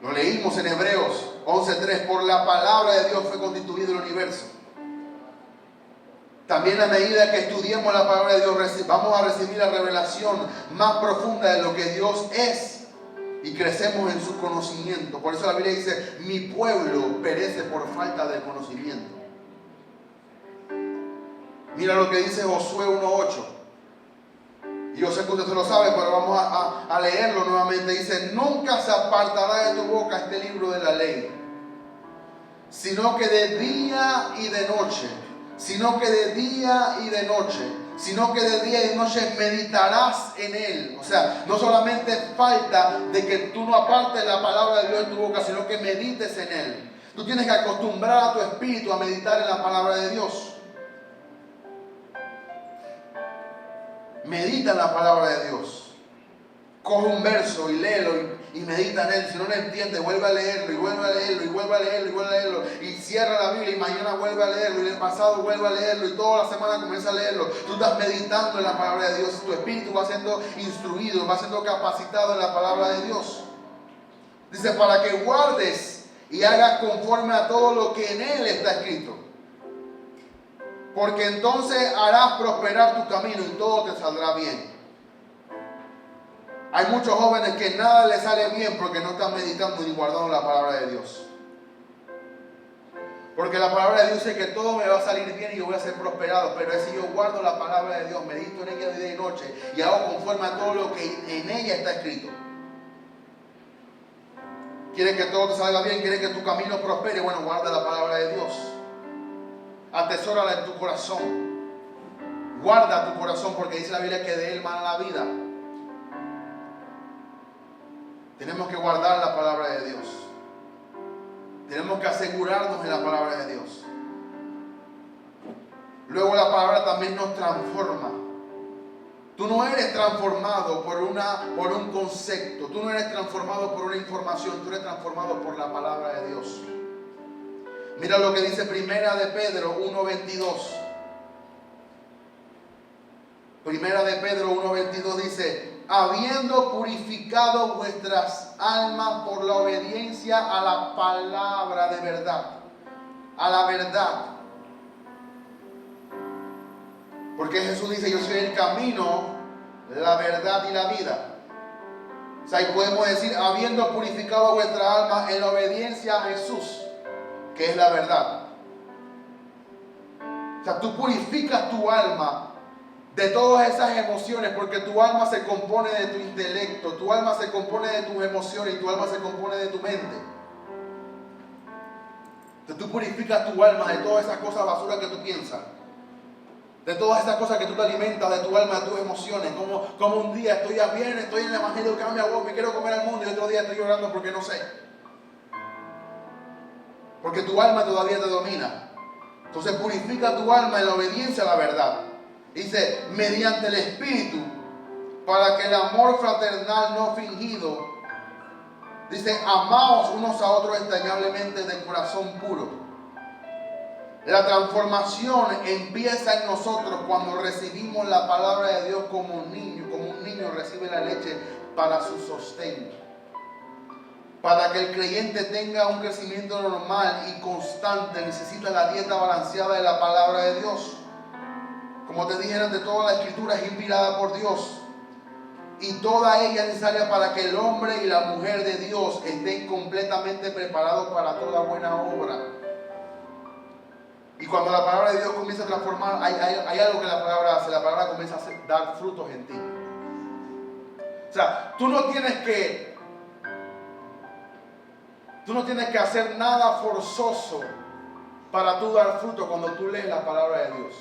[SPEAKER 2] Lo leímos en Hebreos 11:3, por la palabra de Dios fue constituido el universo. También a medida que estudiemos la palabra de Dios, vamos a recibir la revelación más profunda de lo que Dios es y crecemos en su conocimiento. Por eso la Biblia dice, mi pueblo perece por falta de conocimiento. Mira lo que dice Josué 1:8. Y yo sé que usted se lo sabe, pero vamos a leerlo nuevamente. Dice, nunca se apartará de tu boca este libro de la ley, sino que de día y de noche, sino que de día y de noche, sino que de día y de noche meditarás en él. O sea, no solamente falta de que tú no apartes la palabra de Dios en tu boca, sino que medites en él. Tú tienes que acostumbrar a tu espíritu a meditar en la palabra de Dios. Medita en la palabra de Dios. Coge un verso y léelo y medita en él. Si no lo entiendes, vuelve a leerlo y vuelve a leerlo y vuelve a leerlo y vuelve a leerlo. Y cierra la Biblia y mañana vuelve a leerlo. Y el pasado vuelve a leerlo y toda la semana comienza a leerlo. Tú estás meditando en la palabra de Dios. Tu espíritu va siendo instruido, va siendo capacitado en la palabra de Dios. Dice, para que guardes y hagas conforme a todo lo que en él está escrito. Porque entonces harás prosperar tu camino y todo te saldrá bien. Hay muchos jóvenes que nada les sale bien porque no están meditando ni guardando la palabra de Dios. Porque la palabra de Dios dice que todo me va a salir bien y yo voy a ser prosperado. Pero es si yo guardo la palabra de Dios, medito en ella de día y noche y hago conforme a todo lo que en ella está escrito. ¿Quieres que todo te salga bien? ¿Quieres que tu camino prospere? Bueno, guarda la palabra de Dios. Atesórala en tu corazón. Guarda tu corazón porque dice la Biblia que de él mana la vida. Tenemos que guardar la palabra de Dios. Tenemos que asegurarnos en la palabra de Dios. Luego la palabra también nos transforma. Tú no eres transformado por un concepto. Tú no eres transformado por una información. Tú eres transformado por la palabra de Dios. Mira lo que dice Primera de Pedro 1:22. Primera de Pedro 1:22 dice, habiendo purificado vuestras almas por la obediencia a la palabra de verdad. A la verdad. Porque Jesús dice, yo soy el camino, la verdad y la vida. O sea, y podemos decir, habiendo purificado vuestras almas en la obediencia a Jesús, que es la verdad. O sea, tú purificas tu alma de todas esas emociones, porque tu alma se compone de tu intelecto, tu alma se compone de tus emociones y tu alma se compone de tu mente. Entonces tú purificas tu alma de todas esas cosas basuras que tú piensas, de todas esas cosas que tú te alimentas de tu alma, de tus emociones. Como un día estoy bien, estoy en el evangelio, cambia voz, me quiero comer al mundo, y otro día estoy llorando porque no sé. Porque tu alma todavía te domina. Entonces purifica tu alma en la obediencia a la verdad. Dice, mediante el Espíritu, para que el amor fraternal no fingido, dice, amaos unos a otros entrañablemente de corazón puro. La transformación empieza en nosotros cuando recibimos la palabra de Dios como un niño recibe la leche para su sostén. Para que el creyente tenga un crecimiento normal y constante, necesita la dieta balanceada de la palabra de Dios. Como te dije antes, toda la escritura es inspirada por Dios. Y toda ella es necesaria para que el hombre y la mujer de Dios estén completamente preparados para toda buena obra. Y cuando la palabra de Dios comienza a transformar, hay algo que la palabra hace. La palabra comienza a dar frutos en ti. O sea, tú no tienes que hacer nada forzoso para tú dar fruto cuando tú lees la palabra de Dios.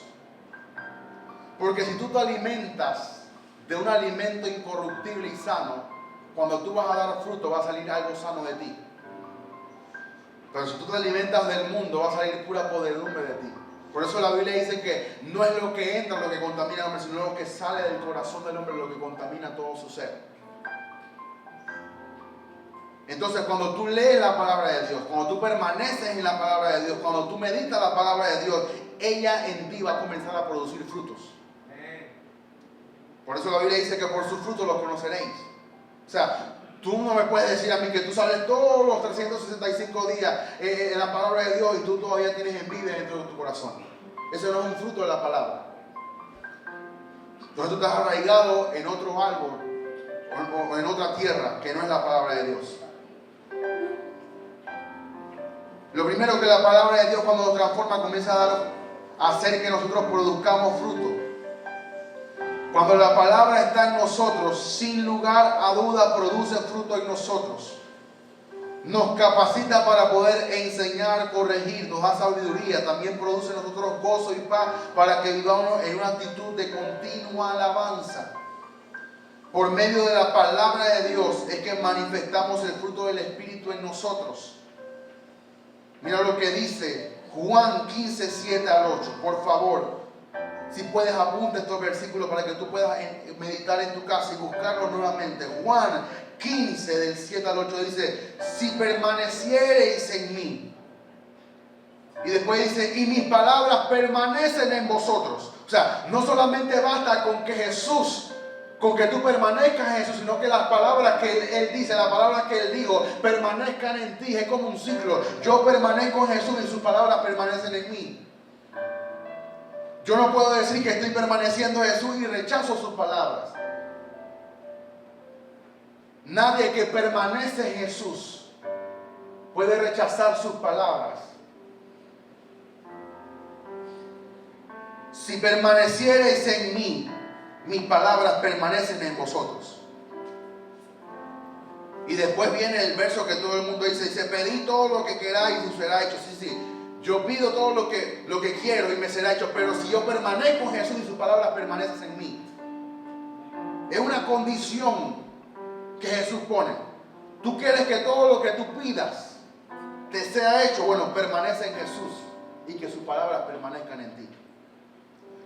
[SPEAKER 2] Porque si tú te alimentas de un alimento incorruptible y sano, cuando tú vas a dar fruto va a salir algo sano de ti. Pero si tú te alimentas del mundo, va a salir pura podredumbre de ti. Por eso la Biblia dice que no es lo que entra lo que contamina al hombre, sino lo que sale del corazón del hombre lo que contamina todo su ser. Entonces, cuando tú lees la palabra de Dios, cuando tú permaneces en la palabra de Dios, cuando tú meditas la palabra de Dios, ella en ti va a comenzar a producir frutos. Por eso la Biblia dice que por sus frutos los conoceréis. O sea, tú no me puedes decir a mí que tú sales todos los 365 días en la palabra de Dios y tú todavía tienes envidia dentro de tu corazón. Eso no es un fruto de la palabra. Entonces tú estás arraigado en otro árbol o en otra tierra que no es la palabra de Dios. Lo primero que la palabra de Dios cuando nos transforma comienza a hacer que nosotros produzcamos fruto. Cuando la palabra está en nosotros, sin lugar a duda produce fruto en nosotros. Nos capacita para poder enseñar, corregir, nos da sabiduría, también produce en nosotros gozo y paz para que vivamos en una actitud de continua alabanza. Por medio de la palabra de Dios es que manifestamos el fruto del Espíritu en nosotros. Mira lo que dice Juan 15, 7 al 8. Por favor, si puedes apunta estos versículos para que tú puedas meditar en tu casa y buscarlos nuevamente. Juan 15 del 7 al 8 dice, si permaneciereis en mí. Y después dice, y mis palabras permanecen en vosotros. O sea, no solamente basta con que Jesús, con que tú permanezcas en Jesús, sino que las palabras que Él dice, las palabras que Él dijo, permanezcan en ti. Es como un ciclo. Yo permanezco en Jesús y sus palabras permanecen en mí. Yo no puedo decir que estoy permaneciendo en Jesús y rechazo sus palabras. Nadie que permanece en Jesús puede rechazar sus palabras. Si permaneciereis en mí, mis palabras permanecen en vosotros. Y después viene el verso que todo el mundo dice, pedid todo lo que queráis y será hecho. Sí. Yo pido todo lo que quiero y me será hecho, pero si yo permanezco en Jesús y sus palabras permanecen en mí. Es una condición que Jesús pone. Tú quieres que todo lo que tú pidas te sea hecho. Bueno, permanece en Jesús y que sus palabras permanezcan en ti.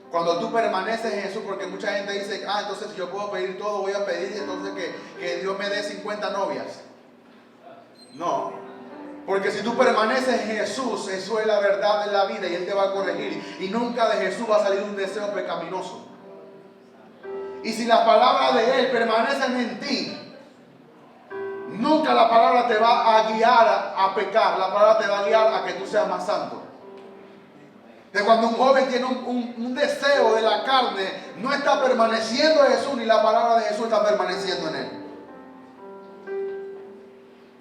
[SPEAKER 2] Cuando tú permaneces en Jesús, porque mucha gente dice, entonces si yo puedo pedir todo, voy a pedir entonces que Dios me dé 50 novias. No. Porque si tú permaneces en Jesús, eso es la verdad de la vida y Él te va a corregir. Y nunca de Jesús va a salir un deseo pecaminoso. Y si las palabras de Él permanecen en ti, nunca la palabra te va a guiar a pecar. La palabra te va a guiar a que tú seas más santo. De cuando un joven tiene un deseo de la carne, no está permaneciendo en Jesús, ni la palabra de Jesús está permaneciendo en él.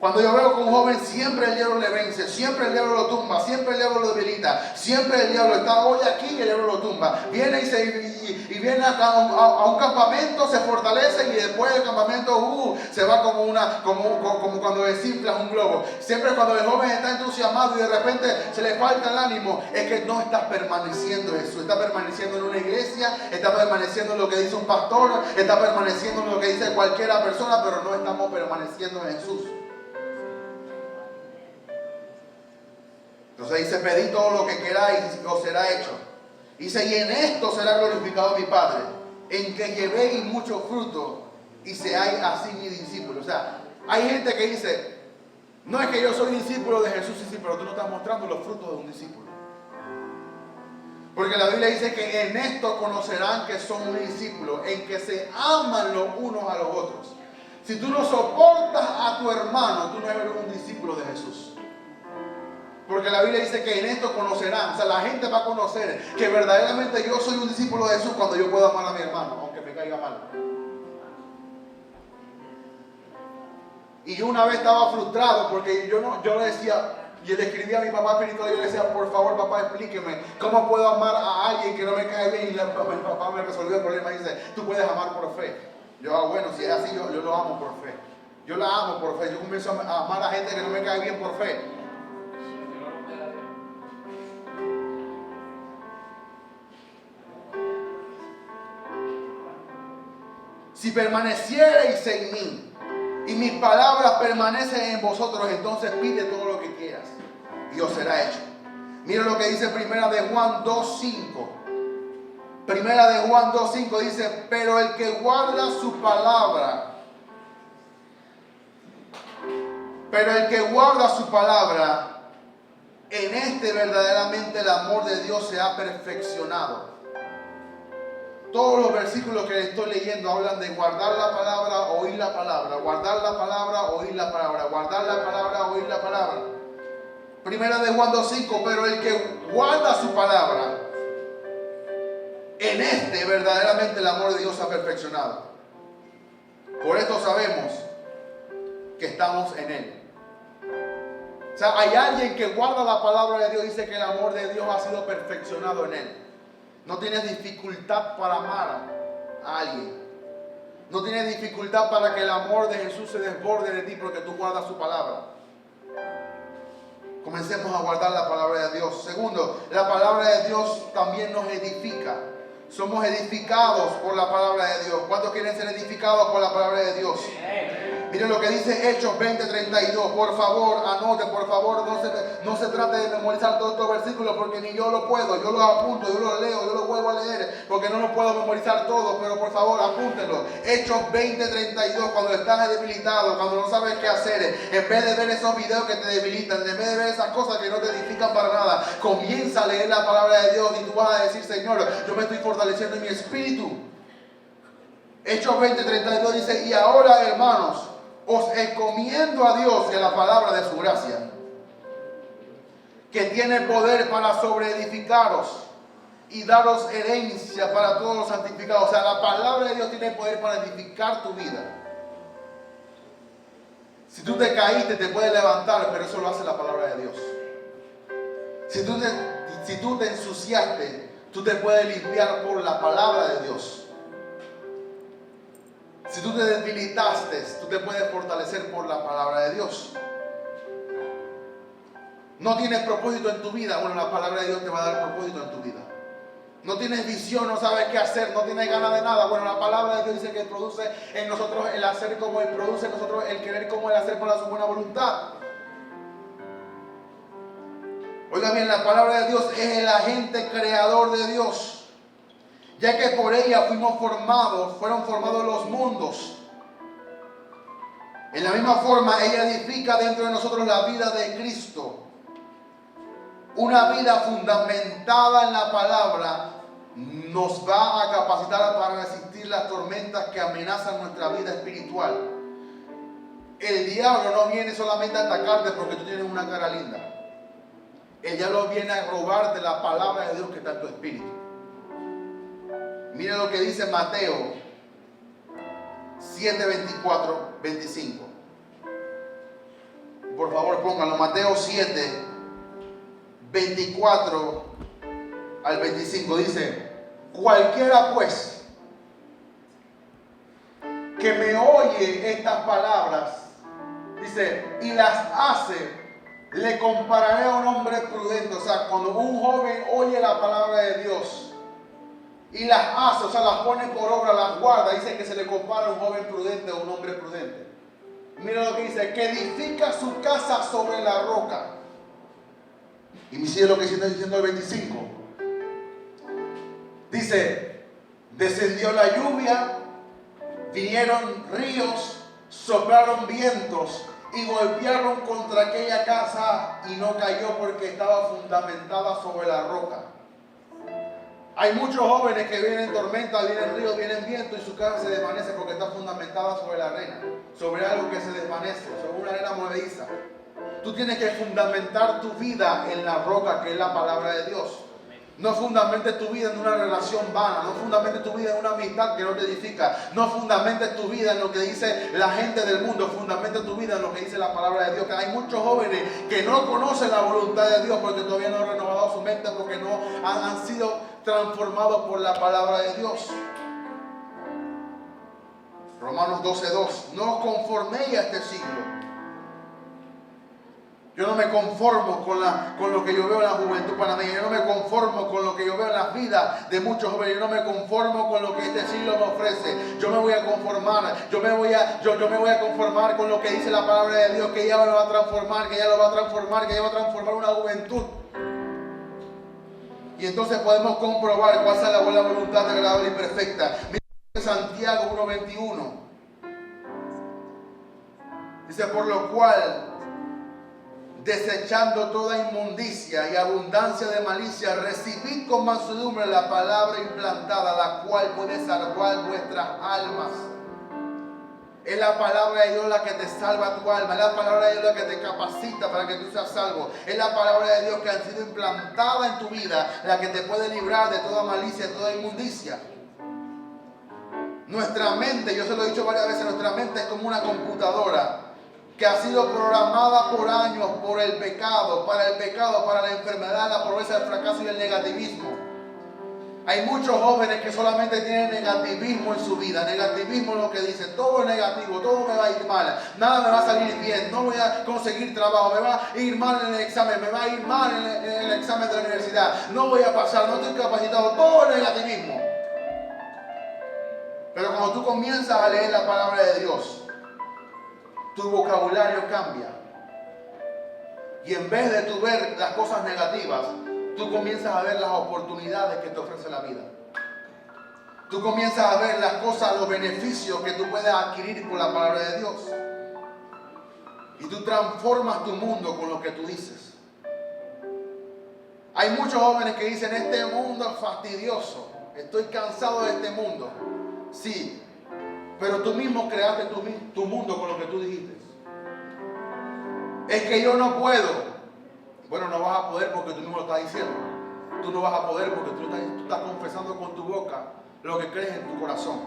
[SPEAKER 2] Cuando yo veo que un joven siempre el diablo le vence, siempre el diablo lo tumba, siempre el diablo lo debilita, siempre el diablo está hoy aquí y el diablo lo tumba. Viene y viene a un campamento, se fortalece y después del campamento se va como cuando desinflas un globo. Siempre cuando el joven está entusiasmado y de repente se le falta el ánimo, es que no está permaneciendo en Jesús, está permaneciendo en una iglesia, está permaneciendo en lo que dice un pastor, está permaneciendo en lo que dice cualquiera persona, pero no estamos permaneciendo en Jesús. Entonces dice, pedid todo lo que queráis y os será hecho. Dice, y en esto será glorificado mi Padre, en que llevéis mucho fruto y seáis así mis discípulos. O sea, hay gente que dice, no es que yo soy discípulo de Jesús, sí, pero tú no estás mostrando los frutos de un discípulo. Porque la Biblia dice que en esto conocerán que son mis discípulos, en que se aman los unos a los otros. Si tú no soportas a tu hermano, tú no eres un discípulo de Jesús. Porque la Biblia dice que en esto conocerán, o sea, la gente va a conocer que verdaderamente yo soy un discípulo de Jesús cuando yo puedo amar a mi hermano, aunque me caiga mal. Y yo una vez estaba frustrado porque yo le decía, y le escribía a mi papá espiritual y yo le decía, por favor papá, explíqueme, ¿cómo puedo amar a alguien que no me cae bien? Y mi papá me resolvió el problema y dice, tú puedes amar por fe. Yo, bueno, si es así, yo lo amo por fe. Yo la amo por fe, yo comienzo a amar a gente que no me cae bien por fe. Si permaneciereis en mí y mis palabras permanecen en vosotros, entonces pide todo lo que quieras. y os será hecho. Mira lo que dice Primera de Juan 2:5. Primera de Juan 2:5 dice, pero el que guarda su palabra, en este verdaderamente el amor de Dios se ha perfeccionado. Todos los versículos que estoy leyendo hablan de guardar la palabra, oír la palabra, guardar la palabra, oír la palabra, guardar la palabra, oír la palabra. Primera de Juan 2:5, pero el que guarda su palabra, en este verdaderamente el amor de Dios se ha perfeccionado. Por esto sabemos que estamos en Él. O sea, hay alguien que guarda la palabra de Dios, dice que el amor de Dios ha sido perfeccionado en Él. No tienes dificultad para amar a alguien. No tienes dificultad para que el amor de Jesús se desborde de ti porque tú guardas su palabra. Comencemos a guardar la palabra de Dios. Segundo, la palabra de Dios también nos edifica. Somos edificados por la palabra de Dios. ¿Cuántos quieren ser edificados por la palabra de Dios? Miren lo que dice Hechos 20:32. Por favor, anote, por favor, no se trate de memorizar todos estos versículos porque ni yo lo puedo. Yo los apunto, yo los leo, yo los vuelvo a leer porque no los puedo memorizar todos, pero por favor, apúntenlo. Hechos 20:32, cuando estás debilitado, cuando no sabes qué hacer, en vez de ver esos videos que te debilitan, en vez de ver esas cosas que no te edifican para nada, comienza a leer la palabra de Dios y tú vas a decir, Señor, yo me estoy fortaleciendo en mi espíritu. Hechos 20:32 dice, y ahora, hermanos, os encomiendo a Dios y a la palabra de su gracia, que tiene poder para sobreedificaros y daros herencia para todos los santificados. O sea, la palabra de Dios tiene poder para edificar tu vida. Si tú te caíste, te puedes levantar, pero eso lo hace la palabra de Dios. Si tú te ensuciaste, tú te puedes limpiar por la palabra de Dios. Si tú te debilitaste, tú te puedes fortalecer por la palabra de Dios. No tienes propósito en tu vida, bueno, la palabra de Dios te va a dar propósito en tu vida. No tienes visión, no sabes qué hacer, no tienes ganas de nada, bueno, la palabra de Dios dice que produce en nosotros el hacer como Él, produce en nosotros el querer como Él, hacer por su buena voluntad. Oiga bien, la palabra de Dios es el agente creador de Dios, ya que por ella fueron formados los mundos. En la misma forma, ella edifica dentro de nosotros la vida de Cristo. Una vida fundamentada en la palabra nos va a capacitar para resistir las tormentas que amenazan nuestra vida espiritual. El diablo no viene solamente a atacarte porque tú tienes una cara linda. El diablo viene a robarte la palabra de Dios que está en tu espíritu. Mira lo que dice Mateo 7, 24, 25. Por favor, pónganlo. Mateo 7, 24 al 25. Dice, cualquiera pues que me oye estas palabras, dice, y las hace, le compararé a un hombre prudente. O sea, cuando un joven oye la palabra de Dios y las hace, o sea, las pone por obra, las guarda, dice que se le compara a un joven prudente o un hombre prudente. Mira lo que dice, que edifica su casa sobre la roca. Y me sigue lo que está diciendo el 25. Dice, descendió la lluvia, vinieron ríos, soplaron vientos y golpearon contra aquella casa y no cayó porque estaba fundamentada sobre la roca. Hay muchos jóvenes que vienen tormentas, vienen ríos, vienen vientos y su casa se desvanece porque está fundamentada sobre la arena, sobre algo que se desvanece, sobre una arena movediza. Tú tienes que fundamentar tu vida en la roca que es la palabra de Dios. No fundamentes tu vida en una relación vana, no fundamentes tu vida en una amistad que no te edifica, no fundamentes tu vida en lo que dice la gente del mundo, fundamenta tu vida en lo que dice la palabra de Dios. Que hay muchos jóvenes que no conocen la voluntad de Dios porque todavía no han renovado su mente, porque no han sido transformados por la palabra de Dios. Romanos 12:2, no os conforméis a este siglo, Yo no me conformo con lo que yo veo en la juventud panameña. Yo no me conformo con lo que yo veo en las vidas de muchos jóvenes. Yo no me conformo con lo que este siglo me ofrece. Yo me voy a conformar. Yo me voy a conformar con lo que dice la palabra de Dios, que ella lo va a transformar, que ella lo va a transformar, que ella va a transformar una juventud. Y entonces podemos comprobar cuál es la buena voluntad agradable y perfecta. Mira Santiago 1:21. Dice, por lo cual, desechando toda inmundicia y abundancia de malicia, recibid con mansedumbre la palabra implantada, la cual puede salvar vuestras almas. Es la palabra de Dios la que te salva tu alma. Es la palabra de Dios la que te capacita para que tú seas salvo. Es la palabra de Dios que ha sido implantada en tu vida, la que te puede librar de toda malicia, de toda inmundicia. Nuestra mente, yo se lo he dicho varias veces, nuestra mente es como una computadora que ha sido programada por años por el pecado, para la enfermedad, la pobreza, el fracaso y el negativismo. Hay muchos jóvenes que solamente tienen negativismo en su vida, negativismo en lo que dicen, todo es negativo, todo me va a ir mal, nada me va a salir bien, no voy a conseguir trabajo, me va a ir mal en el examen, me va a ir mal en el examen de la universidad, no voy a pasar, no estoy capacitado, todo es negativismo. Pero cuando tú comienzas a leer la palabra de Dios, tu vocabulario cambia. Y en vez de tú ver las cosas negativas, tú comienzas a ver las oportunidades que te ofrece la vida. Tú comienzas a ver las cosas, los beneficios que tú puedes adquirir por la palabra de Dios. Y tú transformas tu mundo con lo que tú dices. Hay muchos jóvenes que dicen, este mundo es fastidioso, estoy cansado de este mundo. Sí, pero tú mismo creaste tu mundo con lo que tú dijiste. Es que yo no puedo. Bueno, no vas a poder porque tú mismo lo estás diciendo. Tú no vas a poder porque tú estás confesando con tu boca lo que crees en tu corazón.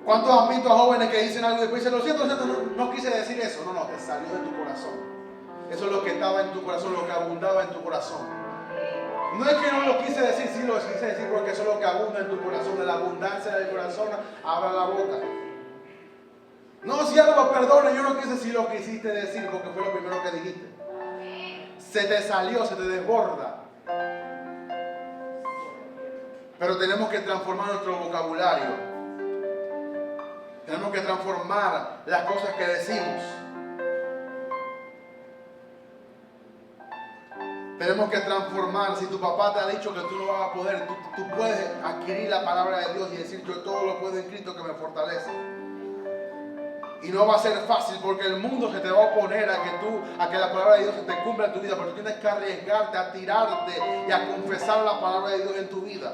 [SPEAKER 2] ¿Cuántos han visto a jóvenes que dicen algo y después dicen, lo siento, no quise decir eso? No, te salió de tu corazón. Eso es lo que estaba en tu corazón, lo que abundaba en tu corazón. No es que no lo quise decir, sí lo quise decir porque eso es lo que abunda en tu corazón. De la abundancia del corazón, abra la boca. No, si algo perdona, yo no quise decir lo que quisiste decir porque fue lo primero que dijiste. Se te salió, se te desborda. Pero tenemos que transformar nuestro vocabulario. Tenemos que transformar las cosas que decimos. Tenemos que transformar. Si tu papá te ha dicho que tú no vas a poder, tú puedes adquirir la palabra de Dios y decir, yo todo lo puedo en Cristo que me fortalece. Y no va a ser fácil porque el mundo se te va a oponer a que la palabra de Dios se te cumpla en tu vida. Pero tú tienes que arriesgarte a tirarte y a confesar la palabra de Dios en tu vida.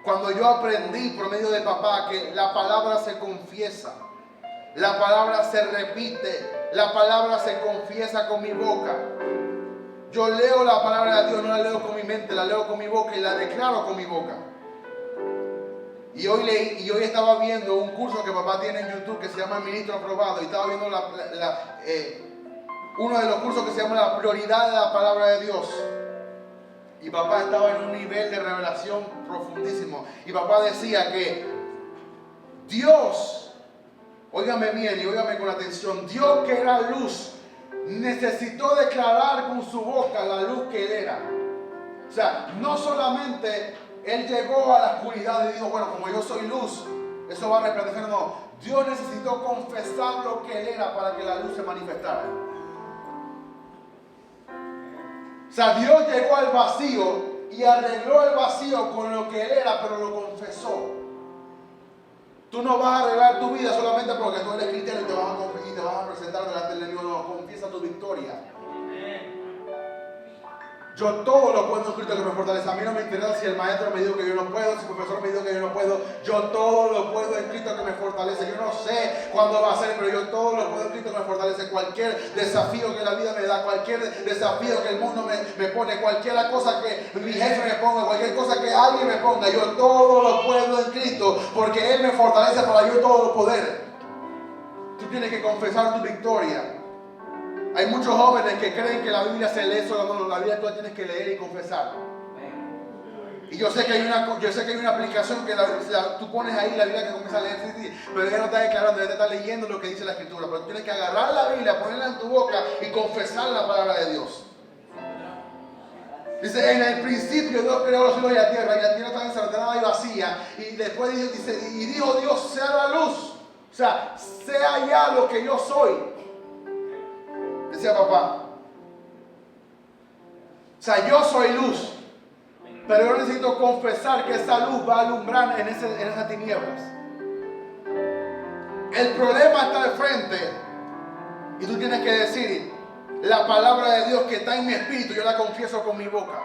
[SPEAKER 2] Cuando yo aprendí por medio de papá que la palabra se confiesa, la palabra se repite, la palabra se confiesa con mi boca. Yo leo la palabra de Dios, no la leo con mi mente, la leo con mi boca y la declaro con mi boca. Y hoy estaba viendo un curso que papá tiene en YouTube que se llama El Ministro Aprobado. Y estaba viendo uno de los cursos que se llama La Prioridad de la Palabra de Dios. Y papá estaba en un nivel de revelación profundísimo. Y papá decía que Dios, óigame bien y óigame con atención, Dios que era luz, necesitó declarar con su boca la luz que Él era. O sea, no solamente Él llegó a la oscuridad y dijo, bueno, como yo soy luz, eso va a resplandecer. No, Dios necesitó confesar lo que Él era para que la luz se manifestara. O sea, Dios llegó al vacío y arregló el vacío con lo que Él era, pero lo confesó. Tú no vas a arreglar tu vida solamente porque tú eres cristiano y te vas a presentar delante del enemigo. No, confiesa tu victoria. Yo todo lo puedo en Cristo que me fortalece. A mí no me interesa si el maestro me dijo que yo no puedo, si el profesor me dijo que yo no puedo. Yo todo lo puedo en Cristo que me fortalece. Yo no sé cuándo va a ser, pero yo todo lo puedo en Cristo que me fortalece. Cualquier desafío que la vida me da, cualquier desafío que el mundo me pone, cualquier cosa que mi jefe me ponga, cualquier cosa que alguien me ponga, yo todo lo puedo en Cristo porque Él me fortalece para yo todo lo poder. Tú tienes que confesar tu victoria. Hay muchos jóvenes que creen que la Biblia se lee solo. No, la Biblia tú la tienes que leer y confesar. Y yo sé que hay una aplicación que tú pones ahí la Biblia que comienza a leer, sí, pero ella no está declarando, ella está leyendo lo que dice la Escritura. Pero tú tienes que agarrar la Biblia, ponerla en tu boca y confesar la palabra de Dios. Dice, en el principio Dios creó los cielos y la tierra estaba desordenada y vacía. Y después dice, y dijo Dios, sea la luz. O sea, sea ya lo que yo soy. Decía papá. O sea, yo soy luz. Pero yo necesito confesar que esa luz va a alumbrar en esas tinieblas. El problema está de frente. Y tú tienes que decir, la palabra de Dios que está en mi espíritu, yo la confieso con mi boca.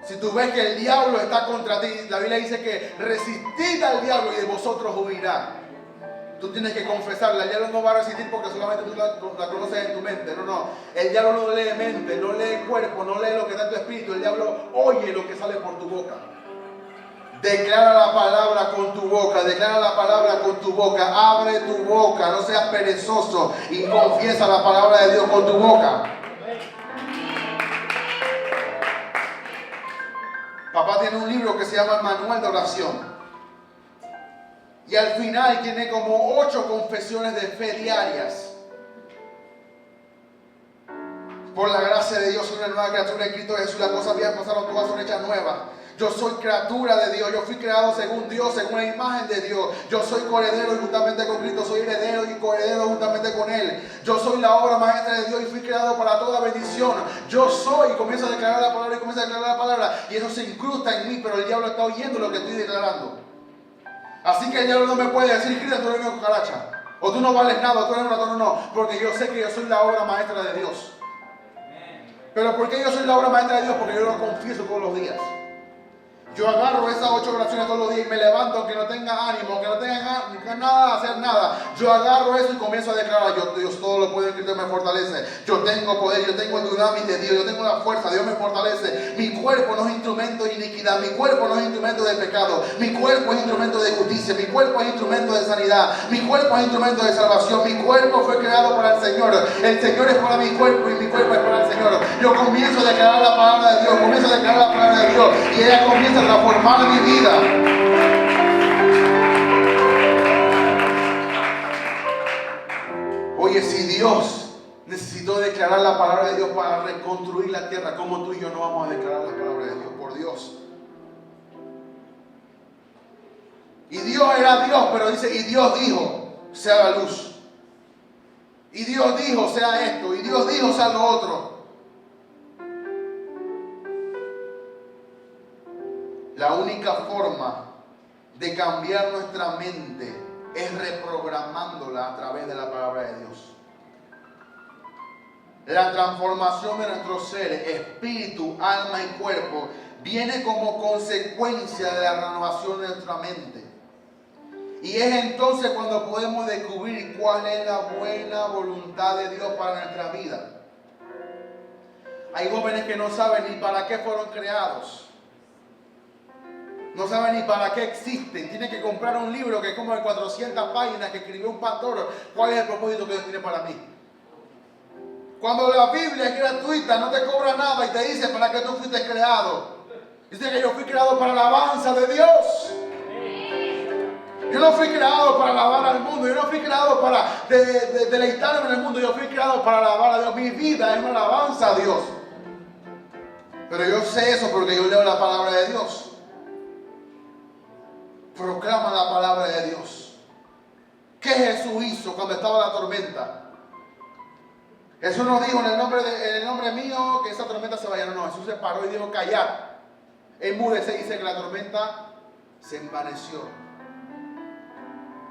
[SPEAKER 2] Si tú ves que el diablo está contra ti, la Biblia dice que resistid al diablo y de vosotros huirá. Tú tienes que confesarla. El diablo no va a resistir porque solamente tú la conoces en tu mente. No. El diablo no lee mente, no lee cuerpo, no lee lo que está en tu espíritu. El diablo oye lo que sale por tu boca. Declara la palabra con tu boca. Declara la palabra con tu boca. Abre tu boca. No seas perezoso y confiesa la palabra de Dios con tu boca. Papá tiene un libro que se llama El Manual de Oración. Y al final tiene como 8 confesiones de fe diarias. Por la gracia de Dios soy una nueva criatura en Cristo Jesús. Las cosas viejas pasaron, todas son hechas nuevas. Yo soy criatura de Dios. Yo fui creado según Dios, según la imagen de Dios. Yo soy coheredero y juntamente con Cristo soy heredero y coheredero juntamente con Él. Yo soy la obra maestra de Dios y fui creado para toda bendición. Yo soy, y comienzo a declarar la palabra y comienzo a declarar la palabra. Y eso se incrusta en mí, pero el diablo está oyendo lo que estoy declarando. Así que el diablo no me puede decir, Cristo, tú eres una cucaracha. O tú no vales nada, o tú eres un ratón, no. Porque yo sé que yo soy la obra maestra de Dios. Pero ¿por qué yo soy la obra maestra de Dios? Porque yo lo confieso todos los días. Yo agarro esas 8 oraciones todos los días y me levanto aunque no tenga ánimo, aunque no tenga nada de hacer nada. Yo agarro eso y comienzo a declarar, Dios todo lo puede en Cristo me fortalece. Yo tengo poder, yo tengo el dunamis de Dios, yo tengo la fuerza, Dios me fortalece. Mi cuerpo no es instrumento de iniquidad, mi cuerpo no es instrumento de pecado, mi cuerpo es instrumento de justicia, mi cuerpo es instrumento de sanidad, mi cuerpo es instrumento de salvación, mi cuerpo fue creado para el Señor es para mi cuerpo y mi cuerpo es para el Señor. Yo comienzo a declarar la palabra de Dios, comienzo a declarar la palabra de Dios y ella comienza a transformar mi vida. Oye, si Dios necesitó declarar la palabra de Dios para reconstruir la tierra, ¿cómo tú y yo no vamos a declarar la palabra de Dios? Por Dios. Y Dios era Dios, pero dice, y Dios dijo, sea la luz. Y Dios dijo, sea esto. Y Dios dijo, sea lo otro. La única forma de cambiar nuestra mente es reprogramándola a través de la palabra de Dios. La transformación de nuestro ser, espíritu, alma y cuerpo, viene como consecuencia de la renovación de nuestra mente. Y es entonces cuando podemos descubrir cuál es la buena voluntad de Dios para nuestra vida. Hay jóvenes que no saben ni para qué fueron creados. No saben ni para qué existen. Tienen que comprar un libro que es como de 400 páginas que escribió un pastor. ¿Cuál es el propósito que Dios tiene para mí? Cuando la Biblia es gratuita, no te cobra nada y te dice para qué tú fuiste creado. Dice que yo fui creado para la alabanza de Dios. Yo no fui creado para alabar al mundo. Yo no fui creado para deleitarme en el mundo. Yo fui creado para alabar a Dios. Mi vida es una alabanza a Dios. Pero yo sé eso porque yo leo la palabra de Dios. Proclama la palabra de Dios. ¿Qué Jesús hizo cuando estaba la tormenta? Jesús no dijo en el nombre mío que esa tormenta se vaya. No, Jesús se paró y dijo callar. Enmudece, dice que la tormenta se envaneció.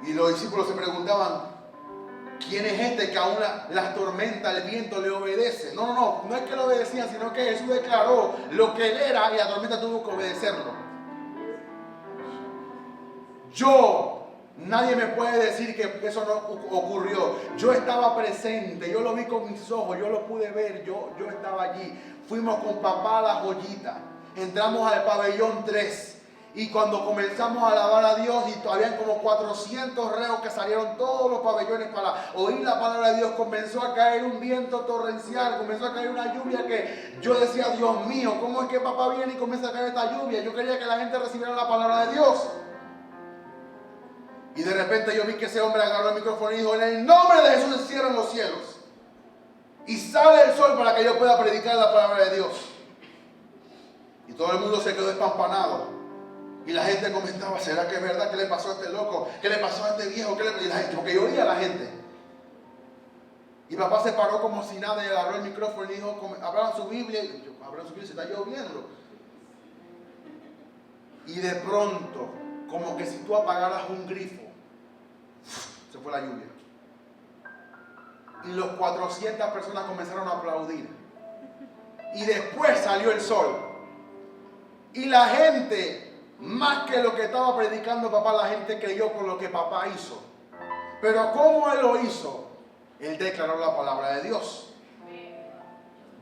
[SPEAKER 2] Y los discípulos se preguntaban, ¿quién es este que aún las tormentas, el viento le obedece? No es que le obedecían, sino que Jesús declaró lo que él era y la tormenta tuvo que obedecerlo. Nadie me puede decir que eso no ocurrió. Yo estaba presente, yo lo vi con mis ojos, yo lo pude ver, yo estaba allí. Fuimos con papá a la joyita, entramos al pabellón 3 Y cuando comenzamos a alabar a Dios, y habían como 400 reos que salieron todos los pabellones para oír la palabra de Dios, comenzó a caer un viento torrencial, comenzó a caer una lluvia que yo decía, Dios mío, ¿cómo es que papá viene y comienza a caer esta lluvia? Yo quería que la gente recibiera la palabra de Dios. Y de repente yo vi que ese hombre agarró el micrófono y dijo, en el nombre de Jesús se cierran los cielos y sale el sol para que yo pueda predicar la palabra de Dios. Y todo el mundo se quedó espampanado. Y la gente comentaba, ¿será que es verdad? ¿Qué le pasó a este loco? ¿Qué le pasó a este viejo? Y la gente, porque yo oía a la gente. Y papá se paró como si nada y agarró el micrófono y dijo, abran su Biblia. Y yo, abran su Biblia, se está lloviendo. Y de pronto, como que si tú apagaras un grifo, se fue la lluvia. Y los 400 personas comenzaron a aplaudir. Y después salió el sol. Y la gente... Más que lo que estaba predicando papá, la gente creyó por lo que papá hizo. Pero ¿cómo él lo hizo? Él declaró la palabra de Dios.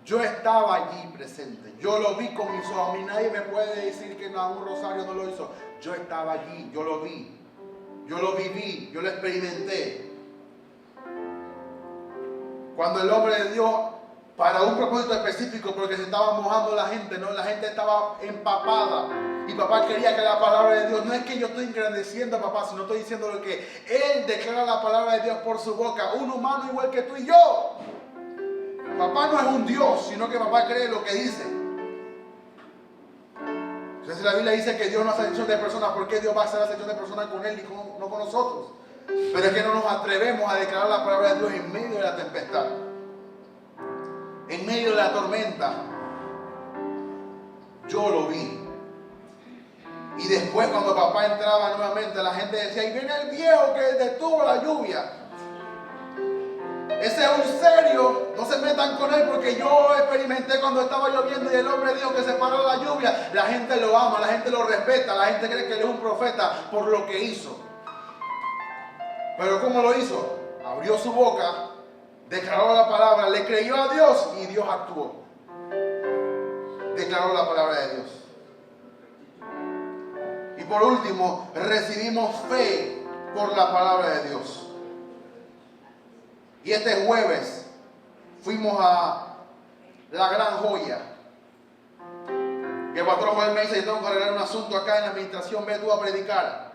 [SPEAKER 2] Yo estaba allí presente. Yo lo vi con mis ojos. A mí nadie me puede decir que un rosario no lo hizo. Yo estaba allí, yo lo vi. Yo lo viví, yo lo experimenté. Cuando el hombre de Dios, para un propósito específico, porque se estaba mojando la gente, ¿no? La gente estaba empapada. Y papá quería que la palabra de Dios, no es que yo estoy engrandeciendo a papá, sino estoy diciendo lo que él declara la palabra de Dios por su boca. Un humano igual que tú y yo. Papá no es un Dios, sino que papá cree lo que dice. Entonces la Biblia dice que Dios no hace acepción de personas. ¿Por qué Dios va a hacer acepción de personas con él y no con nosotros? Pero es que no nos atrevemos a declarar la palabra de Dios en medio de la tempestad, en medio de la tormenta. Yo lo vi. Y después cuando papá entraba nuevamente, la gente decía, ahí viene el viejo que detuvo la lluvia. Ese es un serio, no se metan con él, porque yo experimenté cuando estaba lloviendo y el hombre dijo que se paró la lluvia. La gente lo ama, la gente lo respeta, la gente cree que él es un profeta por lo que hizo. Pero ¿cómo lo hizo? Abrió su boca, declaró la palabra, le creyó a Dios y Dios actuó. Declaró la palabra de Dios. Y por último, recibimos fe por la palabra de Dios. Y este jueves fuimos a la Gran Joya. Y el pastor Joel me dice, yo tengo que arreglar un asunto acá en la administración, ve tú a predicar.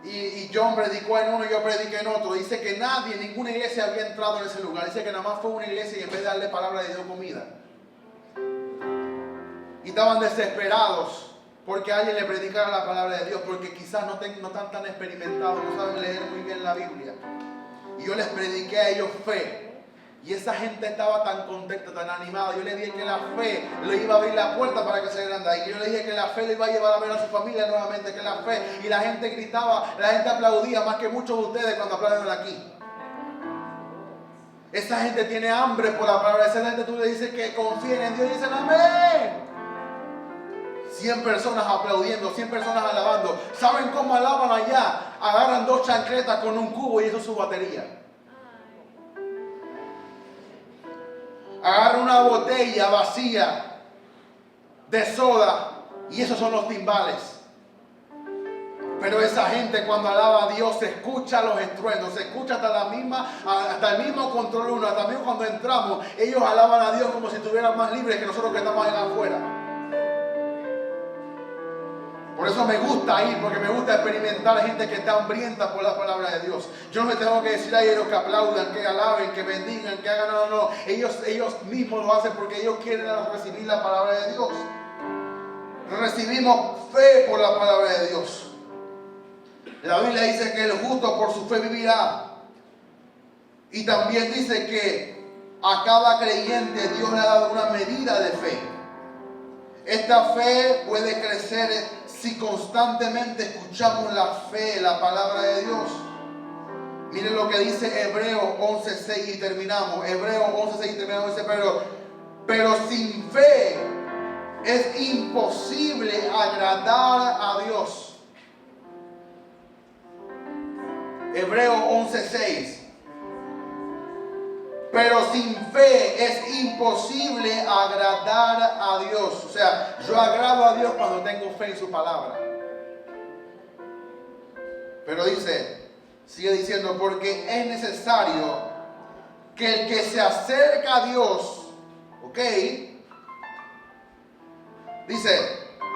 [SPEAKER 2] Y John predicó en uno y yo prediqué en otro. Dice que nadie, ninguna iglesia había entrado en ese lugar. Dice que nada más fue una iglesia y en vez de darle palabra de Dios, comida. Y estaban desesperados porque alguien le predicara la palabra de Dios, porque quizás no están tan experimentados, no saben leer muy bien la Biblia. Y yo les prediqué a ellos fe. Y esa gente estaba tan contenta, tan animada. Yo le dije que la fe le iba a abrir la puerta para que salieran de ahí. Yo le dije que la fe le iba a llevar a ver a su familia nuevamente, que la fe. Y la gente gritaba, la gente aplaudía más que muchos de ustedes cuando aplauden aquí. Esa gente tiene hambre por la palabra. Esa gente tú le dices que confíen en Dios y dicen amén. 100 personas aplaudiendo, 100 personas alabando. ¿Saben cómo alaban allá? Agarran 2 chancletas con un cubo y eso es su batería. Agarran una botella vacía de soda y esos son los timbales. Pero esa gente cuando alaba a Dios se escucha los estruendos, se escucha hasta el mismo control 1, hasta mismo cuando entramos, ellos alaban a Dios como si estuvieran más libres que nosotros que estamos allá afuera. Por eso me gusta ir, porque me gusta experimentar gente que está hambrienta por la palabra de Dios. Yo no me tengo que decir a ellos que aplaudan, que alaben, que bendigan, que hagan, no. Ellos mismos lo hacen porque ellos quieren recibir la palabra de Dios. Recibimos fe por la palabra de Dios. La Biblia dice que el justo por su fe vivirá. Y también dice que a cada creyente Dios le ha dado una medida de fe. Esta fe puede crecer si constantemente escuchamos la fe, la palabra de Dios. Miren lo que dice Hebreos 11:6 y terminamos. Hebreos 11:6 y terminamos. Dice, pero sin fe es imposible agradar a Dios. Hebreos 11:6. Pero sin fe es imposible agradar a Dios. O sea, yo agrado a Dios cuando tengo fe en su palabra. Pero sigue diciendo, porque es necesario que el que se acerca a Dios, ¿ok? Dice,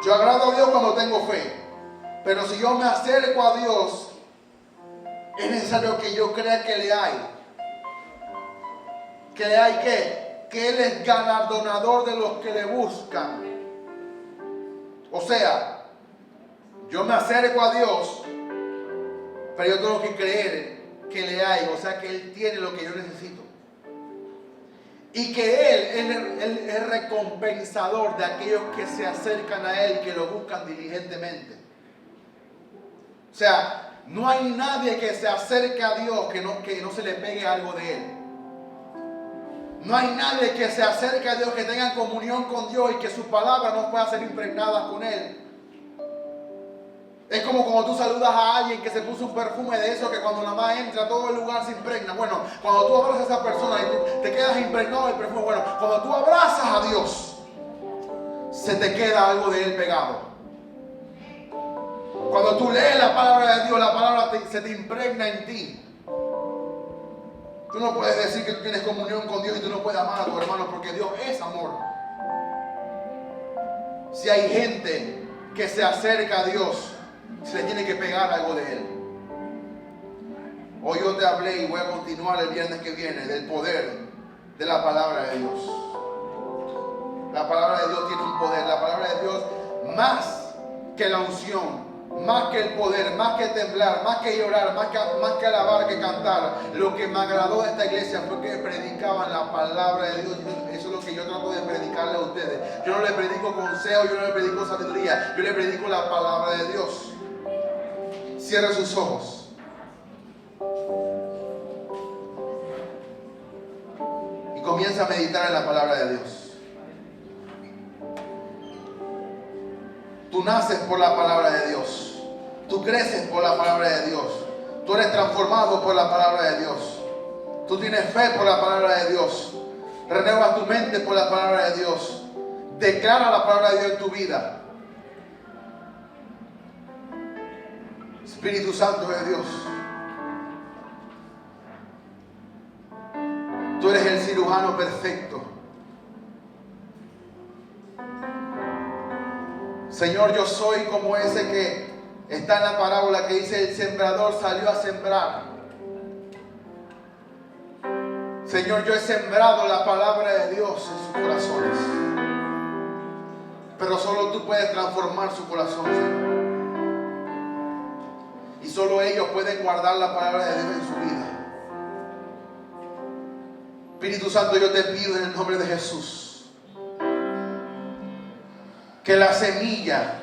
[SPEAKER 2] yo agrado a Dios cuando tengo fe. Pero si yo me acerco a Dios, es necesario que yo crea que le hay. ¿Que le hay qué? Que Él es galardonador de los que le buscan. O sea, yo me acerco a Dios, pero yo tengo que creer que le hay. O sea, que Él tiene lo que yo necesito. Y que Él es recompensador de aquellos que se acercan a Él, que lo buscan diligentemente. O sea, no hay nadie que se acerque a Dios que no se le pegue algo de Él. No hay nadie que se acerque a Dios, que tenga comunión con Dios y que su palabra no pueda ser impregnada con Él. Es como cuando tú saludas a alguien que se puso un perfume de eso que cuando nada más entra todo el lugar se impregna. Bueno, cuando tú abrazas a esa persona y tú te quedas impregnado del perfume. Bueno, cuando tú abrazas a Dios, se te queda algo de Él pegado. Cuando tú lees la palabra de Dios, la palabra se te impregna en ti. Tú no puedes decir que tú tienes comunión con Dios y tú no puedes amar a tu hermano, porque Dios es amor. Si hay gente que se acerca a Dios, se le tiene que pegar algo de Él. Hoy yo te hablé y voy a continuar el viernes que viene del poder de la palabra de Dios. La palabra de Dios tiene un poder. La palabra de Dios, más que la unción, más que el poder, más que temblar, más que llorar, más que alabar, que cantar. Lo que me agradó de esta iglesia fue que predicaban la palabra de Dios. Eso es lo que yo trato de predicarle a ustedes. Yo no le predico consejo, yo no le predico sabiduría, yo le predico la palabra de Dios. Cierre sus ojos. Y comienza a meditar en la palabra de Dios. Tú naces por la palabra de Dios. Tú creces por la palabra de Dios. Tú eres transformado por la palabra de Dios. Tú tienes fe por la palabra de Dios. Renuevas tu mente por la palabra de Dios. Declara la palabra de Dios en tu vida. Espíritu Santo de Dios. Tú eres el cirujano perfecto. Señor, yo soy como ese que está en la parábola que dice: el sembrador salió a sembrar. Señor, yo he sembrado la palabra de Dios en sus corazones. Pero solo tú puedes transformar su corazón, Señor. Y solo ellos pueden guardar la palabra de Dios en su vida. Espíritu Santo, yo te pido en el nombre de Jesús que la semilla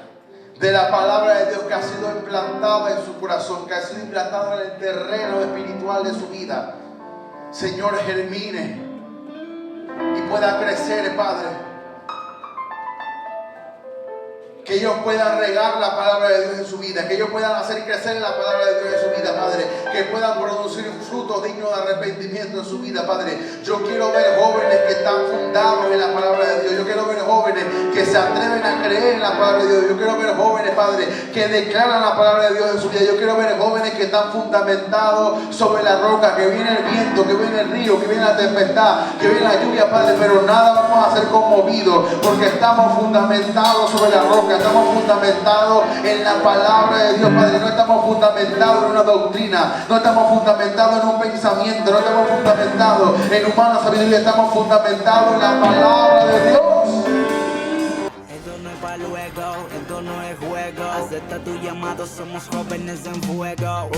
[SPEAKER 2] de la palabra de Dios que ha sido implantada en su corazón, que ha sido implantada en el terreno espiritual de su vida, Señor, germine y pueda crecer, Padre. Que ellos puedan regar la palabra de Dios en su vida, que ellos puedan hacer crecer la palabra de Dios en su vida, Padre, que puedan producir frutos dignos de arrepentimiento en su vida, Padre. Yo quiero ver jóvenes que están fundados en la palabra de Dios. Yo quiero ver jóvenes que se atreven a creer en la palabra de Dios. Yo quiero ver jóvenes, Padre, que declaran la palabra de Dios en su vida. Yo quiero ver jóvenes que están fundamentados sobre la roca, que viene el viento, que viene el río, que viene la tempestad, que viene la lluvia, Padre, pero nada vamos a ser conmovidos porque estamos fundamentados sobre la roca. Estamos fundamentados en la palabra de Dios, Padre. No estamos fundamentados en una doctrina, no estamos fundamentados en un pensamiento, no estamos fundamentados en humana sabiduría, estamos fundamentados en la palabra de Dios.
[SPEAKER 1] Esto no es para luego, esto no es juego. Acepta tu llamado, somos jóvenes en fuego.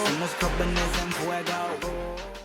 [SPEAKER 1] Somos jóvenes en fuego.